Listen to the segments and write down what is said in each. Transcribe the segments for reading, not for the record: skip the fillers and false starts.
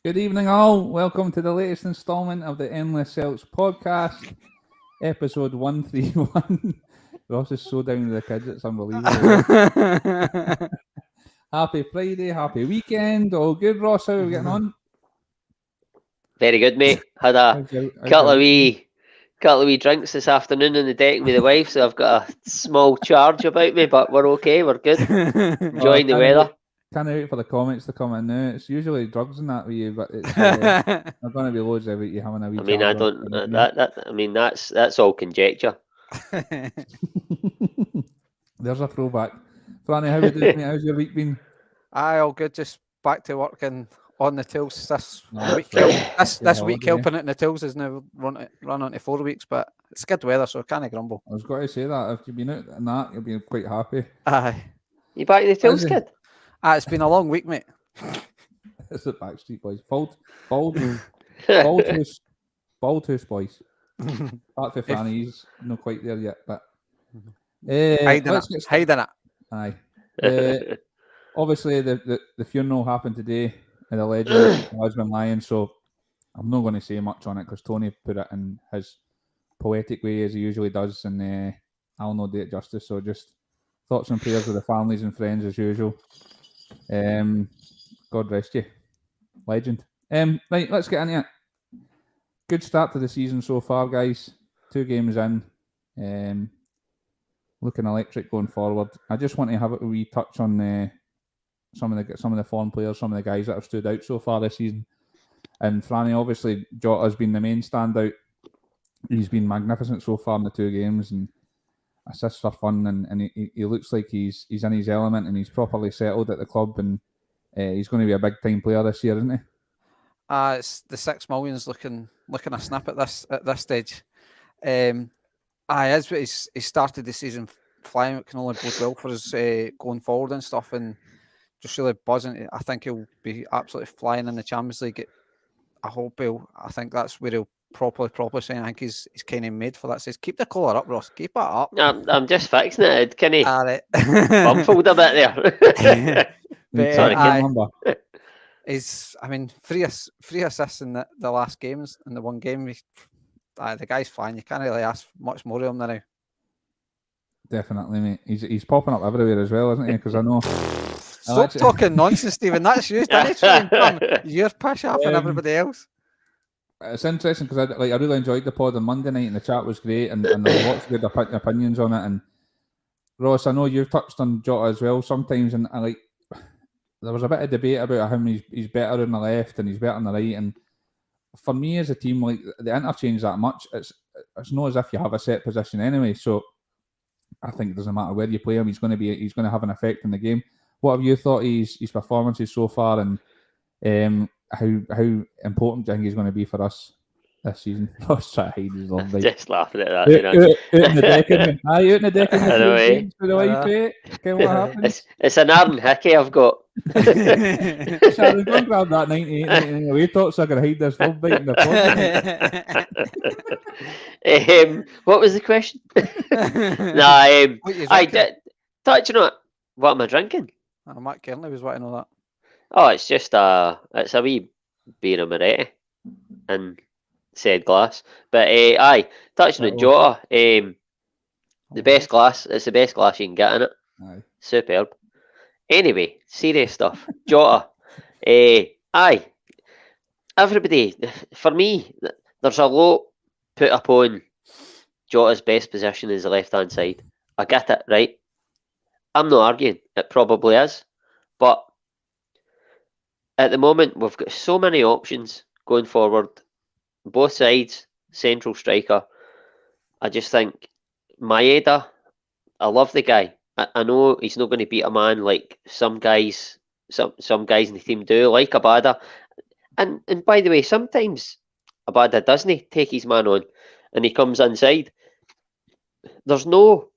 Good evening, all. Welcome to the latest instalment of the Endless Celts Podcast, episode 131. Ross is so down with the kids, it's unbelievable. Happy Friday, happy weekend. All good, Ross? How are we getting on? Very good, mate. Had a couple of wee drinks this afternoon on the deck with the wife, so I've got a small charge about me, but we're okay, we're good. Enjoying the weather. Can't wait for the comments to come in now. It's usually drugs and that with you, but it's there's going to be loads of you having a wee. I mean, I don't. I mean, that's all conjecture. There's a throwback. Franny, how are you doing, mate? How's your week been? Aye, all good. Just back to work and on the tools this week. This week helping it in the tools is now run on to 4 weeks, but it's good weather, so I can't grumble. I was going to say that if you've been out in that, you'll be quite happy. Aye. You back to the tools, kid? It's been a long week, mate. It's the Backstreet Boys. Bald Hoose Boys. Back for Franny, he's not quite there yet, but hiding it. Aye. Obviously, the funeral happened today of the legend husband Lion, so I'm not going to say much on it because Tony put it in his poetic way as he usually does, and I'll not do it justice. So just thoughts and prayers with the families and friends as usual. God rest you, legend. Right, let's get into it. Good start to the season so far, guys. 2 games in. Looking electric going forward. I just want to have a wee touch on some of the foreign players, some of the guys that have stood out so far this season. And Franny, obviously, Jota has been the main standout. He's been magnificent so far in the 2 games and assists for fun. And he looks like he's in his element and he's properly settled at the club. And he's going to be a big time player this year, isn't he? It's the 6 million's looking a snap at this stage. He started the season flying. It can only bode well for us going forward and stuff, and just really buzzing. I think he'll be absolutely flying in the Champions League. I think that's where he'll properly saying. I think he's kind of made for that. Says keep the collar up, Ross. Keep it up. I'm just fixing it. Can he? All right. Bumfled a bit there. Sorry, he's. I mean, three assists in the last games. In the one game, the guy's fine. You can't really ask much more of him now. Definitely, mate. He's popping up everywhere as well, isn't he? Because I know. Stop talking nonsense, Stephen. That's you. You're push up and everybody else. It's interesting because I really enjoyed the pod on Monday night and the chat was great and there were lots of good opinions on it. And Ross, I know you've touched on Jota as well sometimes, and there was a bit of debate about him. He's better on the left and he's better on the right. And for me as a team, like the interchange that much, it's not as if you have a set position anyway. So I think it doesn't matter where you play him, he's going to have an effect in the game. What have you thought his performances so far, and how important do you think he's going to be for us this season? Ross trying to hide his love. Just laughing at that. Out in the decking. Out in the decking. I know, for the wife, mate. Okay, what happens? It's an Aaron Hickey I've got. Sharon, go and grab that 98 away talk so I can hide this love bite in the pod. What was the question? I did touching on it. What am I drinking? Matt Kernley was wanting to know that. Oh, it's just it's a wee beer Moretti in said glass. But touching on Jota, the best glass. It's the best glass you can get in it. Aye. Superb. Anyway, serious stuff. Jota, everybody. For me, there's a lot put upon Jota's best position is the left-hand side. I get it, right? I'm not arguing. It probably is. But at the moment, we've got so many options going forward. Both sides, central striker. I just think Maeda, I love the guy. I know he's not going to beat a man like some guys in the team do, like Abada. And by the way, sometimes Abada doesn't take his man on and he comes inside. There's no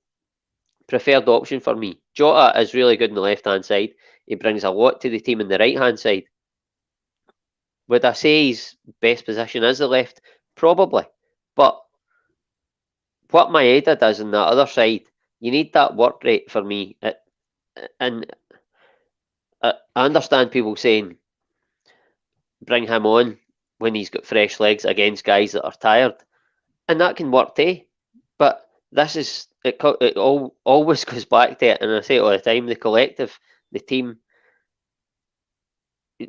preferred option for me. Jota is really good on the left-hand side. He brings a lot to the team on the right-hand side. Would I say his best position is the left? Probably. But what Maeda does on the other side, you need that work rate for me. And I understand people saying bring him on when he's got fresh legs against guys that are tired, and that can work too. But this is it always goes back to it, and I say it all the time: the collective, the team.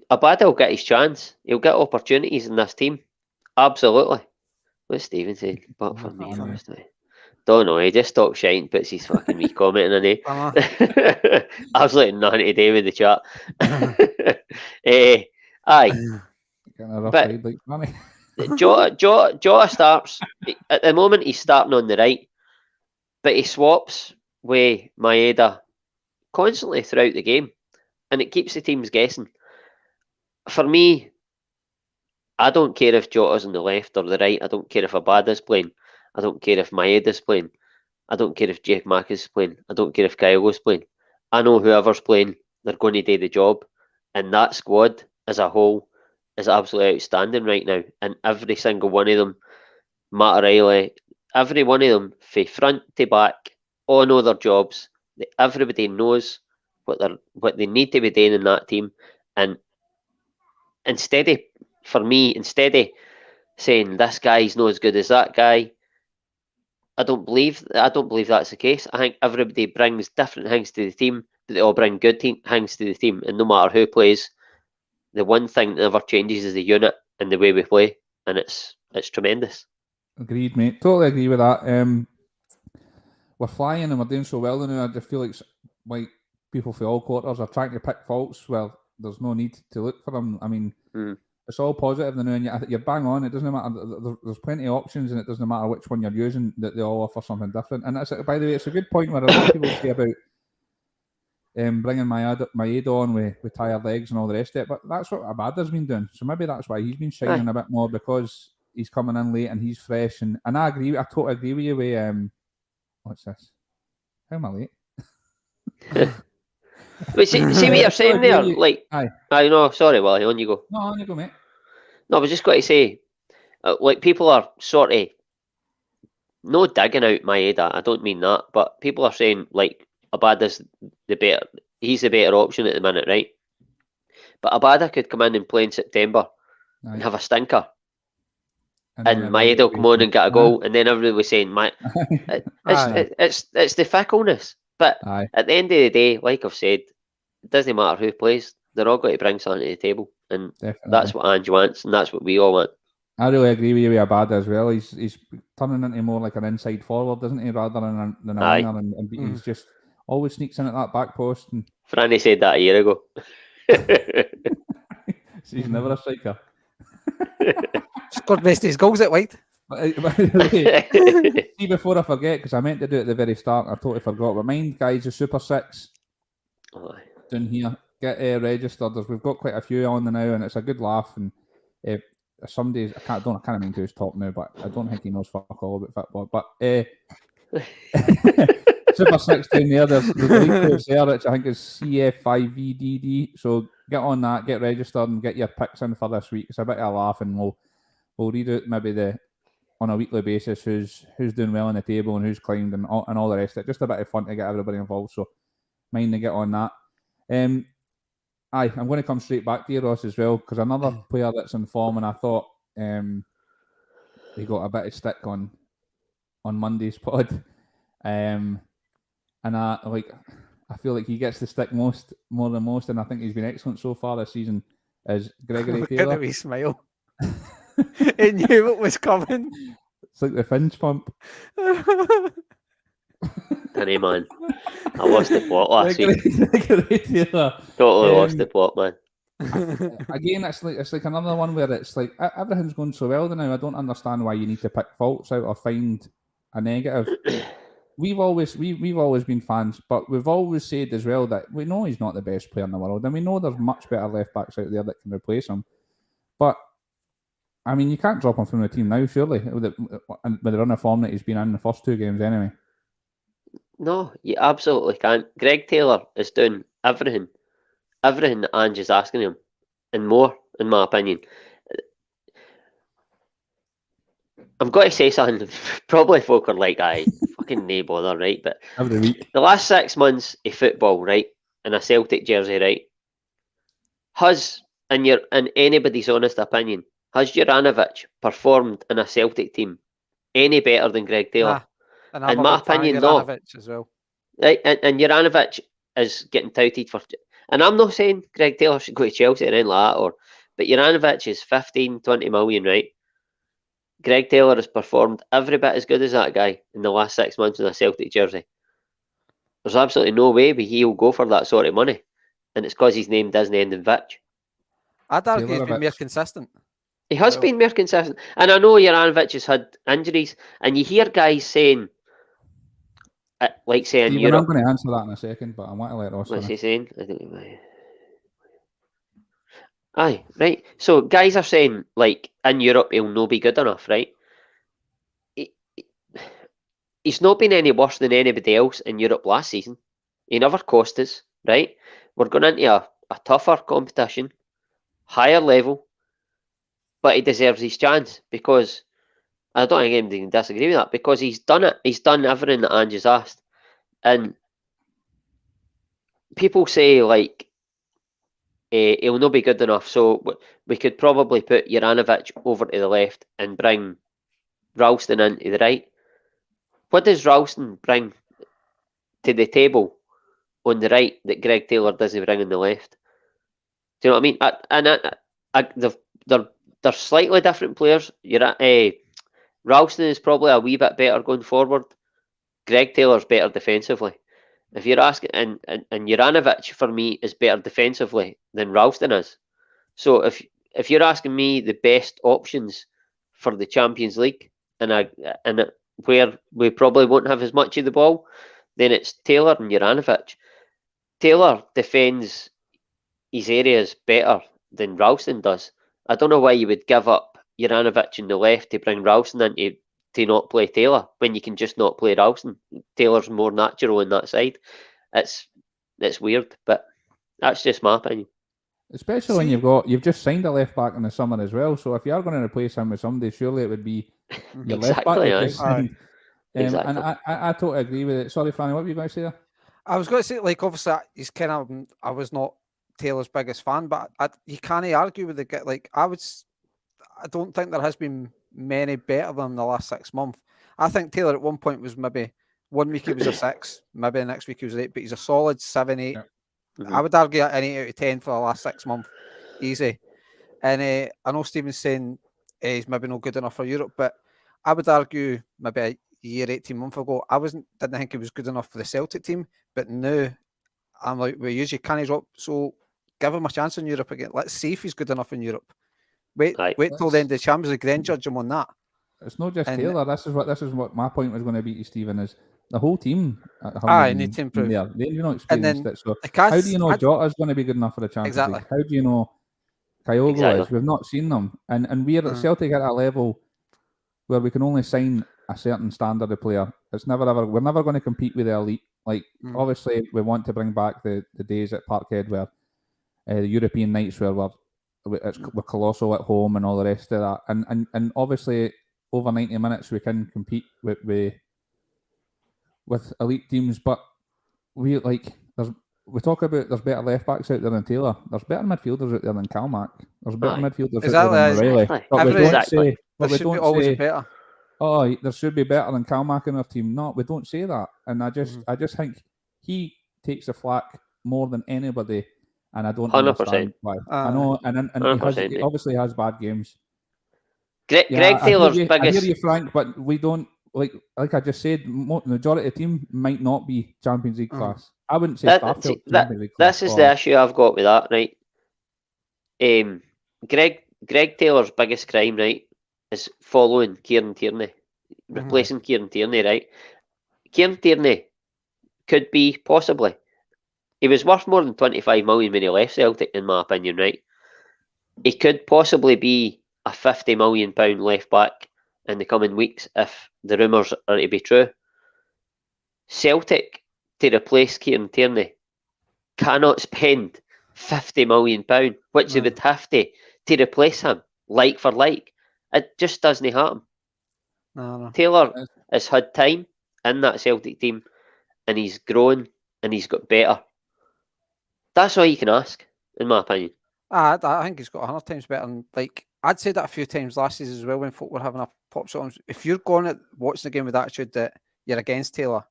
Abada will get his chance. He'll get opportunities in this team. Absolutely. What's Stephen saying? But for me first, don't know. He just talks shite and puts his fucking wee comment in it. Absolutely nothing to do with the chat. Aye. But Jota starts at the moment. He's starting on the right, but he swaps with Maeda constantly throughout the game, and it keeps the teams guessing. For me, I don't care if Jota's on the left or the right. I don't care if Abada's playing. I don't care if Maeda's playing. I don't care if Jake Mack is playing. I don't care if Kylo's playing. I know whoever's playing, they're going to do the job. And that squad as a whole is absolutely outstanding right now. And every single one of them, Matt O'Reilly, every one of them, from front to back, all know their jobs. Everybody knows what they need to be doing in that team. And instead of saying this guy's not as good as that guy, I don't believe that's the case. I think everybody brings different things to the team, but they all bring good things to the team. And no matter who plays, the one thing that never changes is the unit and the way we play, and it's tremendous. Agreed, mate. Totally agree with that. We're flying and we're doing so well now. I just feel like people for all quarters are trying to pick faults. Well, there's no need to look for them. I mean, it's all positive now, and you're bang on. It doesn't matter. There's plenty of options, and it doesn't matter which one you're using. That they all offer something different. And that's, by the way, it's a good point where a lot of people say about bringing Maeda on with tired legs and all the rest of it. But that's what Abada's been doing. So maybe that's why he's been shining a bit more, because he's coming in late and he's fresh. And I agree. I totally agree with you. With what's this? How am I late? But see what you're saying there? Like, I know. Sorry, Wally, on you go. No, on you go, mate. No, I was just going to say, like, people are sort of no digging out Maeda. I don't mean that, but people are saying like Abada's the better. He's the better option at the minute, right? But Abada could come in and play in September and have a stinker, and Maeda will come on and get a goal, and then everybody was saying, it's the fickleness. But at the end of the day, like I've said, it doesn't matter who plays. They're all going to bring something to the table. And that's what Ange wants, and that's what we all want. I really agree with you with Abada as well. He's turning into more like an inside forward, doesn't he, rather than a winger. And he's just always sneaks in at that back post. And Franny said that a year ago. So he's never a striker. Scored most of his goals at White. See, before I forget, because I meant to do it at the very start, I totally forgot. But mind, guys, the Super 6 down here, get registered. We've got quite a few on now, and it's a good laugh. And some days I can't remember who's top now, but I don't think he knows fuck all about football. But Super 6 down there, there's the league coach there, which I think is CF5VDD. So get on that, get registered, and get your picks in for this week. It's a bit of a laugh, and we'll read out maybe on a weekly basis who's doing well on the table and who's climbed and all the rest of it. Just a bit of fun to get everybody involved. So mind to get on that. I'm going to come straight back to you, Ross, as well, because another player that's in form, and I thought he got a bit of stick on Monday's pod, and I feel like he gets the stick more than most, and I think he's been excellent so far this season. Is Gregory Taylor? Look at the wee smile. He knew it was coming. It's like the Finch pump. Hey man, I lost the plot last week. Totally lost the plot, man. Again, it's like another one where it's like everything's going so well now. I don't understand why you need to pick faults out or find a negative. We've always been fans, but we've always said as well that we know he's not the best player in the world, and we know there's much better left backs out there that can replace him. But I mean, you can't drop him from the team now, surely, with the run of form that he's been in the first two games anyway. No, you absolutely can't. Greg Taylor is doing everything that Ange is asking him, and more, in my opinion. I'm going to say something, probably folk are like, aye, fucking no bother, right? But every week, the last 6 months of football, right, in a Celtic jersey, right, has in anybody's honest opinion, has Juranovic performed in a Celtic team any better than Greg Taylor? And I'm In a my big fan of opinion, no. Juranovic as well. Right, and Juranovic is getting touted for, and I'm not saying Greg Taylor should go to Chelsea or anything like that, but Juranovic is 15, 20 million, right? Greg Taylor has performed every bit as good as that guy in the last 6 months in a Celtic jersey. There's absolutely no way he'll go for that sort of money, and it's because his name doesn't end in Vich. I'd argue he's been Juranovic. more consistent. He has been more consistent, and I know Juranovic has had injuries, and you hear guys saying, like saying Stephen, Europe. I'm going to answer that in a second, but I want to let Ross What's he finish. saying? I don't know. Aye, right. So guys are saying, like, in Europe he'll no be good enough, right? He's not been any worse than anybody else in Europe last season. He never cost us, right? We're going into a tougher competition, higher level, but he deserves his chance because I don't think anybody can disagree with that because he's done it. He's done everything that Ange's asked. And people say, like, he'll not be good enough, so we could probably put Juranovic over to the left and bring Ralston into the right. What does Ralston bring to the table on the right that Greg Taylor doesn't bring on the left? Do you know what I mean? They're slightly different players. Ralston is probably a wee bit better going forward. Greg Taylor's better defensively. If you're asking, and Juranovic for me is better defensively than Ralston is. So if you're asking me the best options for the Champions League and where we probably won't have as much of the ball, then it's Taylor and Juranovic. Taylor defends his areas better than Ralston does. I don't know why you would give up Juranovic in the left to bring Ralston in to not play Taylor when you can just not play Ralston. Taylor's more natural on that side. It's weird, but that's just my opinion. Especially when you've just signed a left back in the summer as well. So if you are going to replace him with somebody, surely it would be your left back. Exactly, You've aye. just signed. Exactly. And I totally agree with it. Sorry, Franny, what were you going to say there? I was going to say, like, obviously, he's kind of. I was not Taylor's biggest fan, but you can't argue with the guy. Like, I don't think there has been many better than the last 6 months. I think Taylor at one point was maybe 1 week he was a 6, maybe the next week he was 8, but he's a solid 7, 8. Mm-hmm. I would argue an 8 out of 10 for the last 6 months, easy. And I know Stephen's saying he's maybe not good enough for Europe, but I would argue maybe a year, 18 months ago, didn't think he was good enough for the Celtic team, but now I'm like, we usually can't drop, so give him a chance in Europe again. Let's see if he's good enough in Europe. Wait till the end of the Champions League, then judge him on that. It's not just Taylor. This is what my point was going to be to Stephen is the whole team. Need to improve. They've not experienced it. So how do you know Jota's going to be good enough for the Champions League? How do you know Kyogo is? We've not seen them, and we're at Celtic at a level where we can only sign a certain standard of player. We're never going to compete with the elite. Like obviously, we want to bring back the days at Parkhead where the European nights where we're colossal at home and all the rest of that, and obviously over 90 minutes we can compete with elite teams, but we talk about there's better left backs out there than Taylor. There's better midfielders out there than Kilmarnock. There's better midfielders out there than Riley. But we don't say better. Oh, there should be better than Kilmarnock in our team. No, we don't say that, and I just think he takes the flak more than anybody. And I don't 100%. understand why. I know, and he obviously has bad games. Greg Taylor's biggest. I hear you, Frank, but we don't like I just said. The majority of the team might not be Champions League class. I wouldn't say Starfield Champions League class. This is the issue I've got with that, right? Greg Taylor's biggest crime, right, is following Kieran Tierney, replacing Kieran Tierney, right? Kieran Tierney could be possibly. He was worth more than 25 million when he left Celtic, in my opinion, right? He could possibly be a £50 million left back in the coming weeks if the rumours are to be true. Celtic, to replace Kieran Tierney, cannot spend £50 million, which they would have to replace him, like for like. It just doesn't happen. No. Taylor has had time in that Celtic team, and he's grown, and he's got better. That's all you can ask, in my opinion. I think he's got 100 times better. And like I'd said that a few times last season as well when folk were having a pop shot. If you're going at watching the game with attitude that you're against Taylor,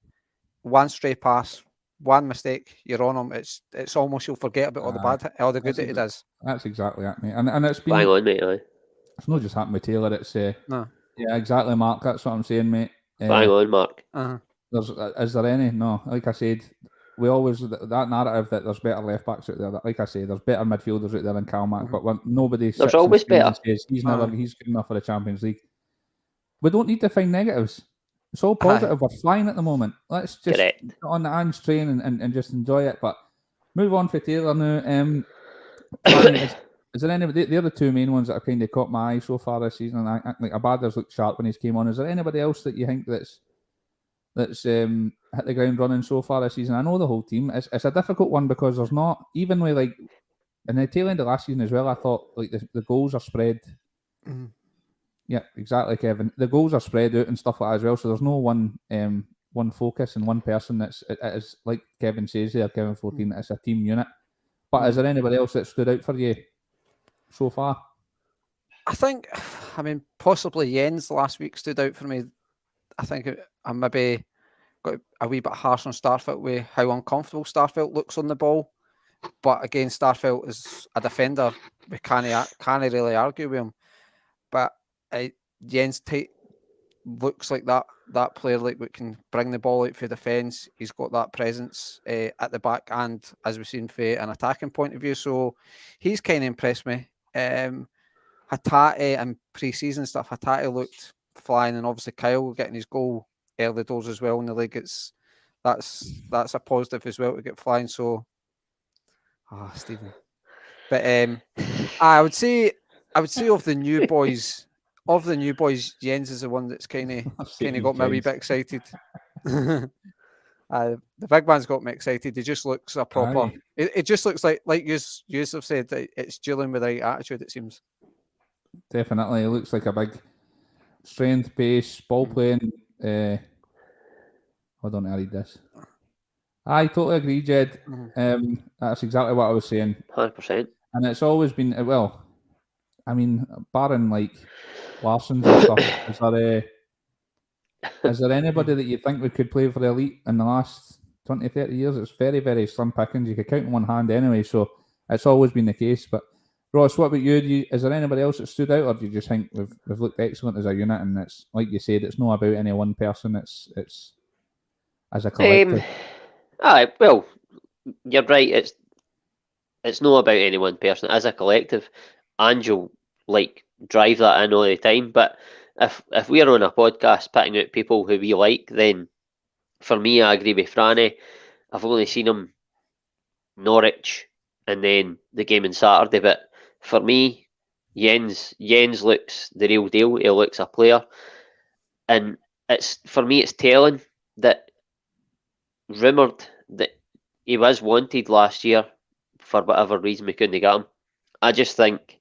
one stray pass, one mistake, you're on him. It's almost you'll forget about all the good that he does. That's exactly it, mate. And it's been bang on, mate. Aye. It's not just happened with Taylor. It's No. Yeah, exactly, Mark. That's what I'm saying, mate. Bang on, Mark. Is there any? No. Like I said, we always that narrative that there's better left backs out there. That, like I say, there's better midfielders out there than Kilmarnock, but when nobody There's always better. Says he's good enough for the Champions League. We don't need to find negatives. It's all positive. We're flying at the moment. Let's just get on the Ange train and just enjoy it. But move on for Taylor now. Is there anybody? They're the two main ones that have kind of caught my eye so far this season. And like Abada's looked sharp when he's came on. Is there anybody else that you think that's hit the ground running so far this season? I know the whole team. It's a difficult one because there's not, even with like in the tail end of last season as well, I thought like the goals are spread. Mm-hmm. Yeah, exactly, Kevin. The goals are spread out and stuff like that as well. So there's no one focus and one person it is like Kevin says there, Kevin 14, it's a team unit. But is there anybody else that stood out for you so far? I mean, possibly Jens last week stood out for me. I think I maybe got a wee bit harsh on Starfelt with how uncomfortable Starfelt looks on the ball. But again, Starfelt is a defender. We can't really argue with him. But Jens looks like that player like we can bring the ball out for defence. He's got that presence at the back and, as we've seen, from an attacking point of view. So he's kind of impressed me. Hatate and pre-season stuff, Hatate looked flying, and obviously Kyle getting his goal early doors as well in the league. That's a positive as well to get flying. So, Stephen. But I would say of the new boys, Jens is the one that's kind of got me a wee bit excited. The big man's got me excited. He just looks a proper. It just looks like you have said, it's Julian with the right attitude. It seems. Definitely, it looks like a big strength, pace, ball playing. Hold on, I read this. I totally agree, Jed. That's exactly what I was saying. 100%. And it's always been well. I mean, barring like Larson's and stuff, is there anybody that you think we could play for the elite in the last 20, 30 years? It's very, very slim pickings. You could count in one hand anyway, so it's always been the case. But Ross, what about you? Is there anybody else that stood out, or do you just think we've looked excellent as a unit? And it's like you said, it's not about any one person. It's as a collective. Well, you're right. It's not about any one person. As a collective, Angel drive that in all the time. But if we're on a podcast picking out people who we like, then for me, I agree with Franny. I've only seen him Norwich and then the game on Saturday. But for me, Jens looks the real deal. He looks a player, and it's telling that rumoured that he was wanted last year for whatever reason we couldn't get him. I just think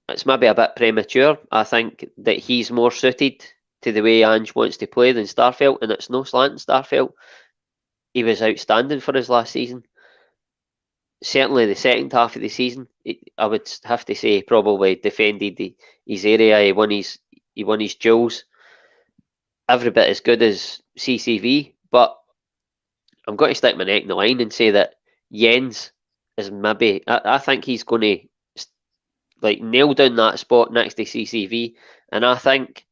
it's maybe a bit premature. I think that he's more suited to the way Ange wants to play than Starfelt, and it's no slant Starfelt. He was outstanding for his last season. Certainly the second half of the season, I would have to say, probably defended his area. He won his duels. Every bit as good as CCV, but I'm going to stick my neck in the line and say that Jens is maybe. I think he's going to nail down that spot next to CCV, and I think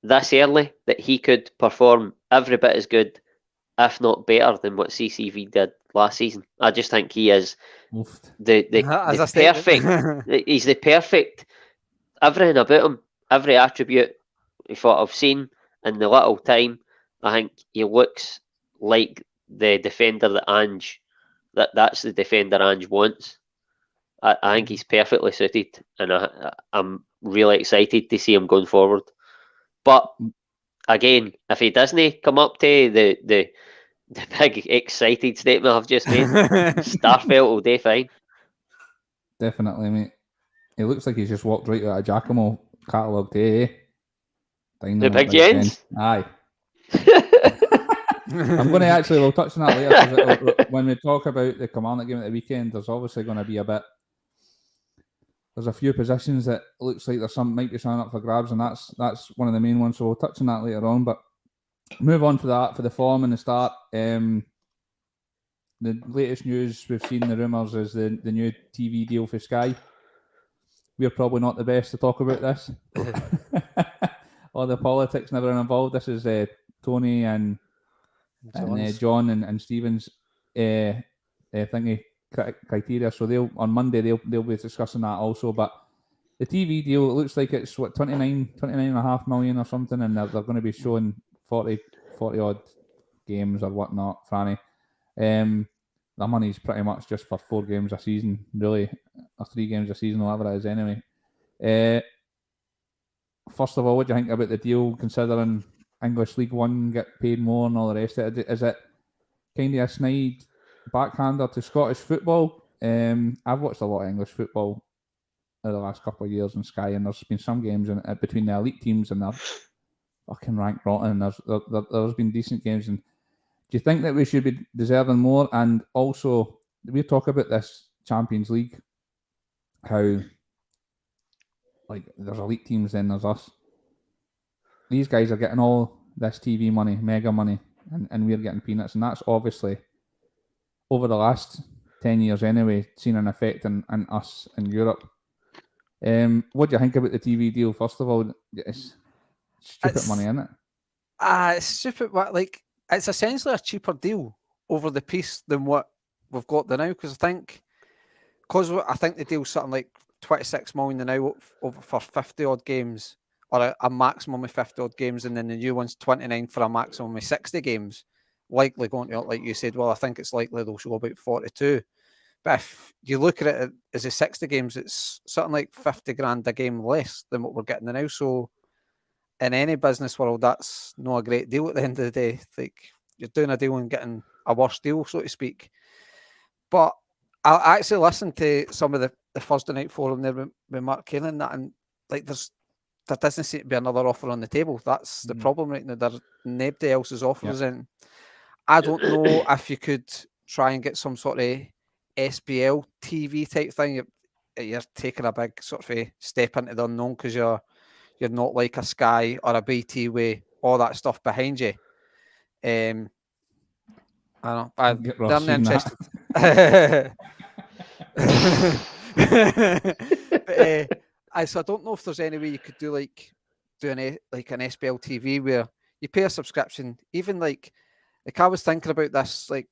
this early that he could perform every bit as good, if not better, than what CCV did last season. I just think he is the perfect. He's the perfect. Everything about him, every attribute what I've seen in the little time, I think he looks like the defender that Ange. That's the defender Ange wants. I think he's perfectly suited, and I'm really excited to see him going forward. But again, if he doesn't come up to the big excited statement I've just made, Starfelt will do fine. Definitely, mate. He looks like he's just walked right out of Giacomo catalogue today. The big Jens? Aye. I'm going to actually, we'll touch on that later, 'cause when we talk about the Kilmarnock game at the weekend, there's obviously going to be there's a few positions that looks like there's some might be signing up for grabs, and that's one of the main ones, so we'll touch on that later on, but move on to that for the form and the start. The latest news we've seen, the rumours, is the new TV deal for Sky. We're probably not the best to talk about this. All the politics never involved. This is Tony and John and Stephen's thingy criteria. So on Monday they'll be discussing that also. But the TV deal, it looks like it's 29.5 million or something, and they're going to be showing 40 odd games or whatnot, Franny. The money's pretty much just for 4 games a season, really, or 3 games a season, whatever it is anyway. First of all, what do you think about the deal, considering English League One get paid more and all the rest of it? Is it kind of a snide backhander to Scottish football? I've watched a lot of English football in the last couple of years on Sky, and there's been some games between the elite teams and they're fucking ranked rotten, and there's been decent games. And do you think that we should be deserving more? And also, we talk about this Champions League, how like there's elite teams, then there's us. These guys are getting all this TV money, mega money, and we're getting peanuts. And that's obviously, over the last 10 years anyway, seen an effect in us in Europe. What do you think about the TV deal, first of all? It's stupid money, isn't it? It's stupid, but like, it's essentially a cheaper deal over the piece than what we've got there now, because I think the deal's something like 26 million now over for 50 odd games, or a maximum of 50 odd games, and then the new one's 29 for a maximum of 60 games. Likely going to, like you said, well, I think it's likely they'll show about 42. But if you look at it as a 60 games, it's something like 50 grand a game less than what we're getting now. So in any business world, that's not a great deal at the end of the day. Like, you're doing a deal and getting a worse deal, so to speak. But I actually listened to some of the Thursday night forum there with Mark Cairn and that, and like there doesn't seem to be another offer on the table. That's the problem right now. There's nobody else's offers in. I don't know if you could try and get some sort of SPL TV type thing. You're taking a big sort of a step into the unknown, because you're not like a Sky or a BT with all that stuff behind you. I don't know. I'm interested. But, so I don't know if there's any way you could do an SPL TV where you pay a subscription. Even like I was thinking about this like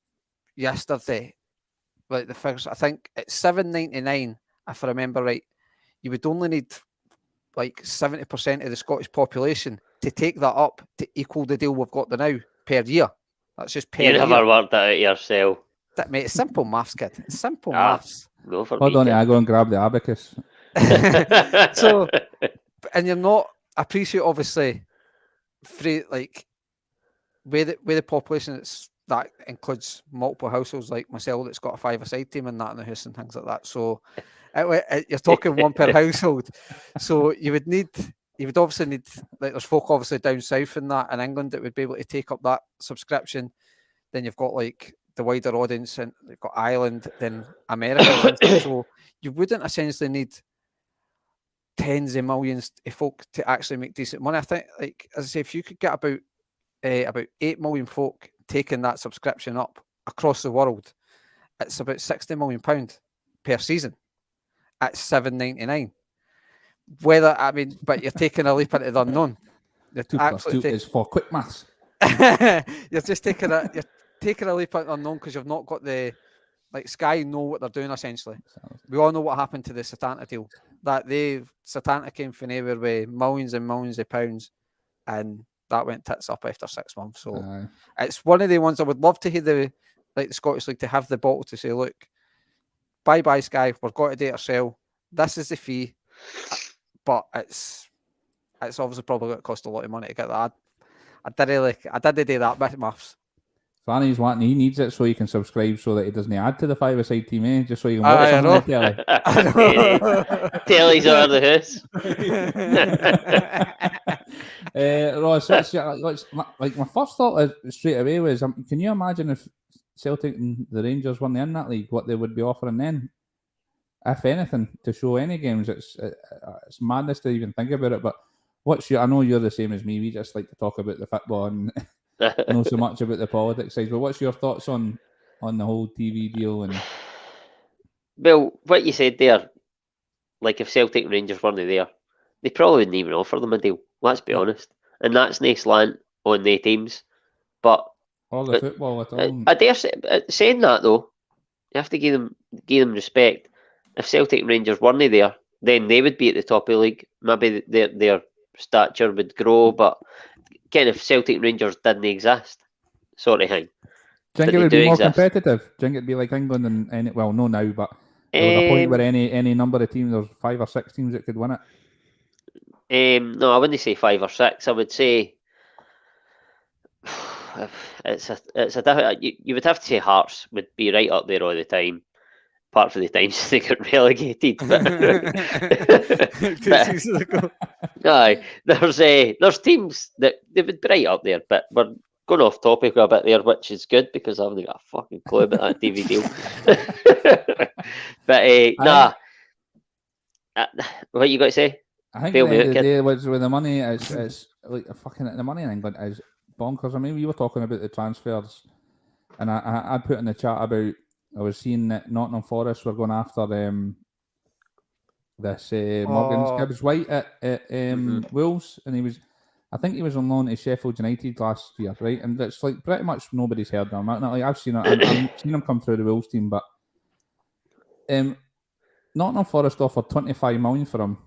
yesterday, like the figures. I think it's $7.99 if I remember right. You would only need like 70% of the Scottish population to take that up to equal the deal we've got there now per year. That's just per year. You never worked that out yourself. That, mate, it's simple maths, kid. It's simple maths. No, for Hold on, I go and grab the abacus. So, and you're not, I appreciate obviously free, like with the population that includes multiple households like myself that's got a 5-a-side team and that in the house and things like that. So you're talking one per household. So you would obviously need, like there's folk obviously down south in that in England that would be able to take up that subscription. Then you've got like the wider audience, and you've got Ireland, then America. So you wouldn't essentially need tens of millions of folk to actually make decent money. I think, like as I say, if you could get about 8 million folk taking that subscription up across the world, it's about £60 million per season at $7.99. But you're taking a leap into the unknown. 2 + 2 is for quick maths. You're just taking a leap into the unknown because you've not got the, like Sky know what they're doing essentially. We all know what happened to the Satanta deal. That Satanta came from anywhere with millions and millions of pounds, and that went tits up after 6 months. So it's one of the ones I would love to hear the Scottish League to have the bottle to say, look, bye Sky, we've got to do it ourselves. This is the fee, but it's obviously probably going to cost a lot of money to get that. I did do that bit of maths. Fanny's wanting, he needs it so he can subscribe so that he doesn't add to the 5-a-side team, eh? Just so he can watch something on the telly. Telly's over the house. Ross, like my first thought straight away was, can you imagine if Celtic and the Rangers weren't in that league, what they would be offering then? If anything, to show any games, it's madness to even think about it. But I know you're the same as me. We just like to talk about the football and know so much about the politics side. But what's your thoughts on the whole TV deal? And well, what you said there, like if Celtic and Rangers weren't there, they probably wouldn't even offer them a deal. Let's be honest, and that's no slant on their teams, but all the football at all. I dare say, saying that though, you have to give them respect. If Celtic and Rangers weren't there, then they would be at the top of the league. Maybe their stature would grow, but again, if Celtic and Rangers didn't exist, sort of thing. Do you think it would be more competitive? Do you think it'd be like England and well, no now, but there was a point where any number of teams, there's 5 or 6 teams that could win it? No, I wouldn't say 5 or 6. I would say you would have to say Hearts would be right up there all the time, apart from the times they got relegated. But, aye, there's teams that they would be right up there, but we're going off topic a bit there, which is good because I haven't got a fucking clue about that TV deal. But what you got to say? I think at the end of the day, with the money, it's like fucking the money in England is bonkers. I mean, we were talking about the transfers, and I put in the chat about I was seeing that Nottingham Forest were going after this Morgan Gibbs White at Wolves, and I think he was on loan to Sheffield United last year, right? And it's like pretty much nobody's heard of him. I've seen it. I've seen him come through the Wolves team, but Nottingham Forest offered 25 million for him,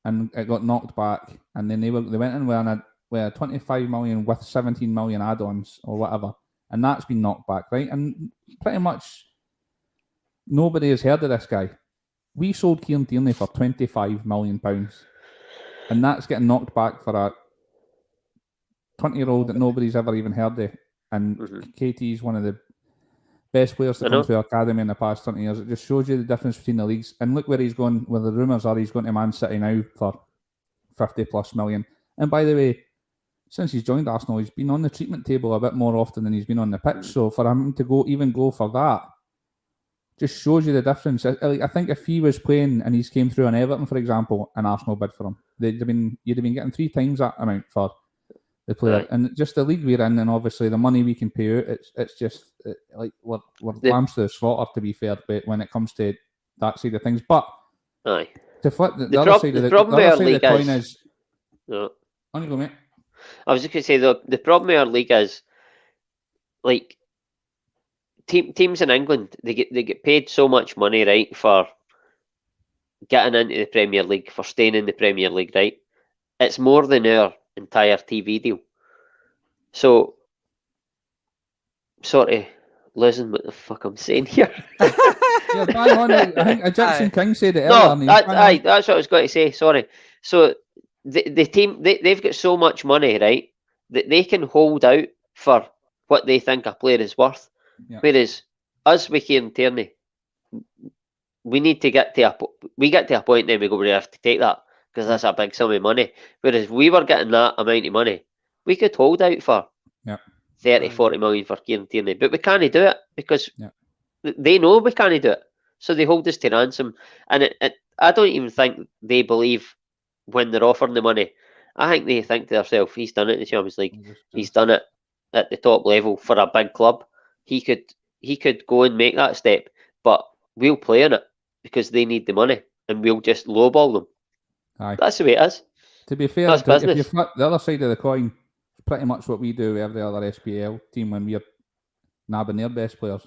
and it got knocked back. And then they went in with a 25 million with 17 million add-ons or whatever, and that's been knocked back, right? And pretty much nobody has heard of this guy. We sold Kieran Tierney for £25 million, and that's getting knocked back for a 20-year-old that nobody's ever even heard of. And Katie's one of the best players to come through the academy in the past 20 years. It just shows you the difference between the leagues. And look where he's going, where the rumours are he's going to Man City now for 50+ million. And by the way, since he's joined Arsenal, he's been on the treatment table a bit more often than he's been on the pitch. So for him to go for that, just shows you the difference. I think if he was playing and he's came through on Everton, for example, and Arsenal bid for him, you'd have been getting 3 times that amount for the player. Right. And just the league we're in, and obviously the money we can pay out, it's just like we're lambs to the slaughter, to be fair, when it comes to that side of things. But to flip the other side of the coin is on you go, mate. I was just going to say the problem with our league is like teams in England, they get paid so much money, right, for getting into the Premier League, for staying in the Premier League, right? It's more than our entire TV deal. So, sort of losing what the fuck I'm saying here. Yeah, bang on. I think Egyptian King said it earlier. No, that's what I was going to say. Sorry. So the team they've got so much money, right, that they can hold out for what they think a player is worth. Yeah. Whereas us with Kieran Tierney, we need to get to a point then we go, we have to take that because that's a big sum of money. Whereas we were getting that amount of money, we could hold out for 30-40 million for Kieran Tierney, but we can't do it because they know we can't do it, so they hold us to ransom. And I don't even think they believe when they're offering the money. I think they think to themselves, he's done it in the Champions League, he's done it at the top level for a big club. He could go and make that step, but we'll play in it because they need the money, and we'll just lowball them. Aye. That's the way it is. To be fair, if you flip the other side of the coin, it's pretty much what we do with every other SPL team when we're nabbing their best players.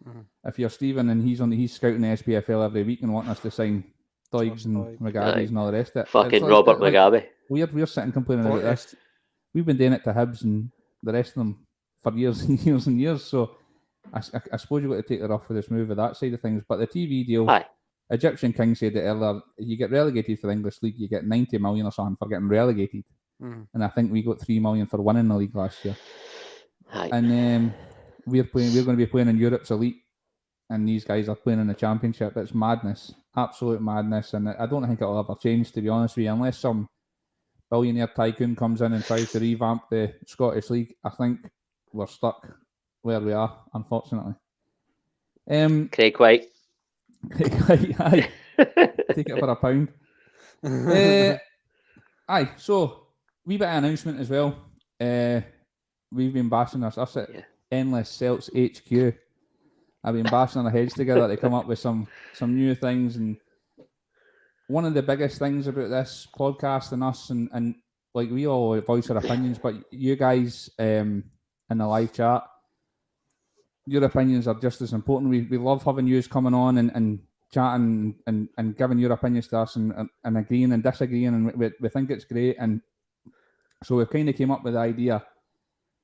Mm-hmm. If you're Stephen and he's scouting the SPFL every week and wanting us to sign Doigs and McGabbe's and all the rest of it. Fucking like, Robert McGabbe. We're sitting complaining about this. We've been doing it to Hibs and the rest of them for years and years and years. So I suppose you've got to take the rough with this move of that side of things. But the TV deal, Egyptian King said it earlier, you get relegated for the English League, you get 90 million or something for getting relegated. And I think we got 3 million for winning the league last year. And we're going to be playing in Europe's elite, and these guys are playing in the Championship. It's madness, absolute madness, and I don't think it'll ever change, to be honest with you, unless some billionaire tycoon comes in and tries to revamp the Scottish League, I think we're stuck where we are, unfortunately. Craig White. Aye, take it for a pound. Aye, so wee bit of announcement as well. We've been bashing us at Endless Celts HQ. I've been bashing our heads together to come up with some new things, and one of the biggest things about this podcast and us, and like we all voice our opinions, but you guys in the live chat, your opinions are just as important. We love having yous coming on and chatting and giving your opinions to us and agreeing and disagreeing, and we think it's great. And so we've kind of came up with the idea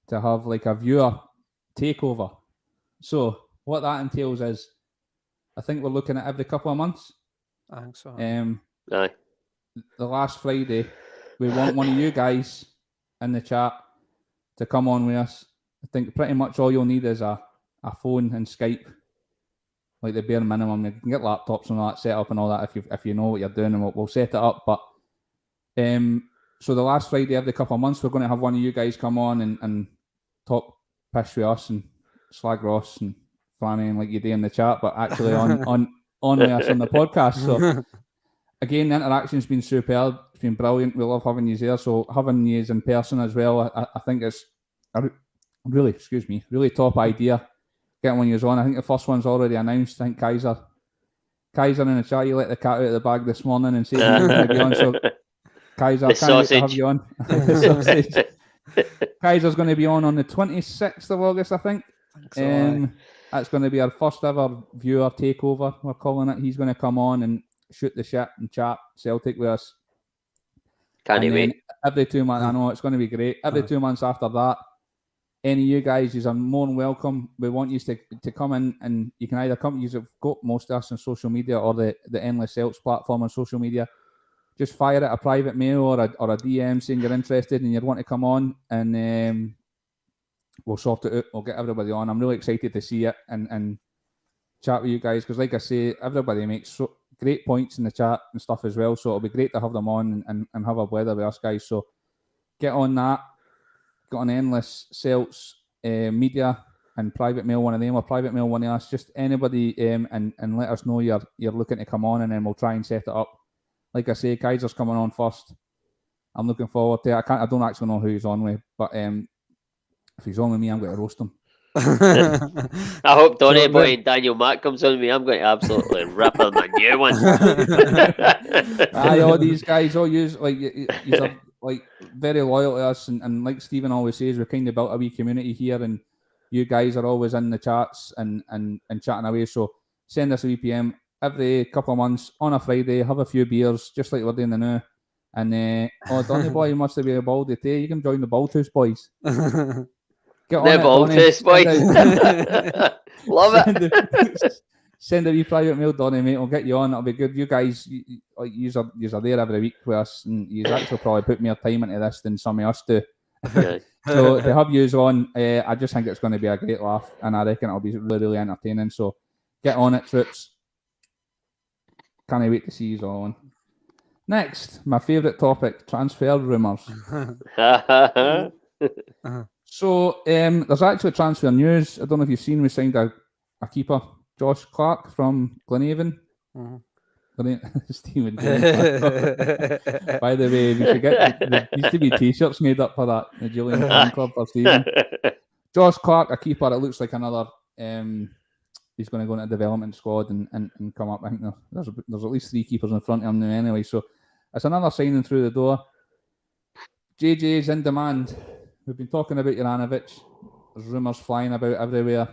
to have like a viewer takeover. So what that entails is, I think we're looking at every couple of months. I think so. Aye. The last Friday, we want one of you guys in the chat to come on with us. I think pretty much all you'll need is a phone and Skype, like the bare minimum. You can get laptops and all that set up and all that if you know what you're doing, and we'll set it up. But so the last Friday every couple of months, we're going to have one of you guys come on and talk piss with us and slag Ross and Franny and like you do in the chat, but actually on with us on the podcast. So again, the interaction's been superb. It's been brilliant. We love having you there. So having you in person as well, I think it's a really top idea. Getting one of you on. I think the first one's already announced. I think Kaiser in the chat, you let the cat out of the bag this morning and said you're going to be on. So Kaiser, the can't wait to have sausage. you on. The sausage. Kaiser's going to be on the 26th of August, I think. So, That's going to be our first ever viewer takeover, we're calling it. He's going to come on and shoot the shit and chat Celtic with us. Can't wait. Every 2 months, I know it's going to be great. Every 2 months after that, any of you guys, you are more than welcome. We want you to come in, and you can either come, you've got most of us on social media or the Endless Celts platform on social media. Just fire it a private mail or a DM saying you're interested and you want to come on, and we'll sort it out. We'll get everybody on. I'm really excited to see it and chat with you guys, because like I say, everybody makes great points in the chat and stuff as well, so it'll be great to have them on and have a blather with us guys. So get on that. Get on Endless Celts media and private mail one of them, or private mail one of us, just anybody, and let us know you're looking to come on, and then we'll try and set it up. Like I say, Kaiser's coming on first. I'm looking forward to it. I don't actually know who he's on with, but if he's on with me, I'm going to roast him. I hope Donny Boy and Daniel Mack comes on with me. I'm going to absolutely rip him a new one. Aye, all these guys, all you are like very loyal to us, and like Stephen always says, we're kind of built a wee community here, and you guys are always in the chats and chatting away. So send us a wee PM every couple of months on a Friday, have a few beers, just like we're doing the now. And Donny Boy, you must have been a baldy too. You can join the Balthouse boys. Get on the it, Balthouse boys. Love it. Send a wee private mail, Donny, mate. We'll get you on. It'll be good. You guys, you are there every week with us, and you actually probably put more time into this than some of us do. Yeah. So to have you on, I just think it's going to be a great laugh, and I reckon it'll be really, really entertaining. So get on it, troops. Can't wait to see you all on. Next, my favourite topic, transfer rumours. So there's actually transfer news. I don't know if you've seen, we signed a keeper, Josh Clark from Glenavon. Stephen. By the way, we forget there used to be t-shirts made up for that, the Julian Fan Club for Stephen. Josh Clark, a keeper. It looks like another. He's going to go into development squad and come up. I think there's at least 3 keepers in front of him now anyway. So it's another signing through the door. JJ's in demand. We've been talking about Juranovic. There's rumours flying about everywhere.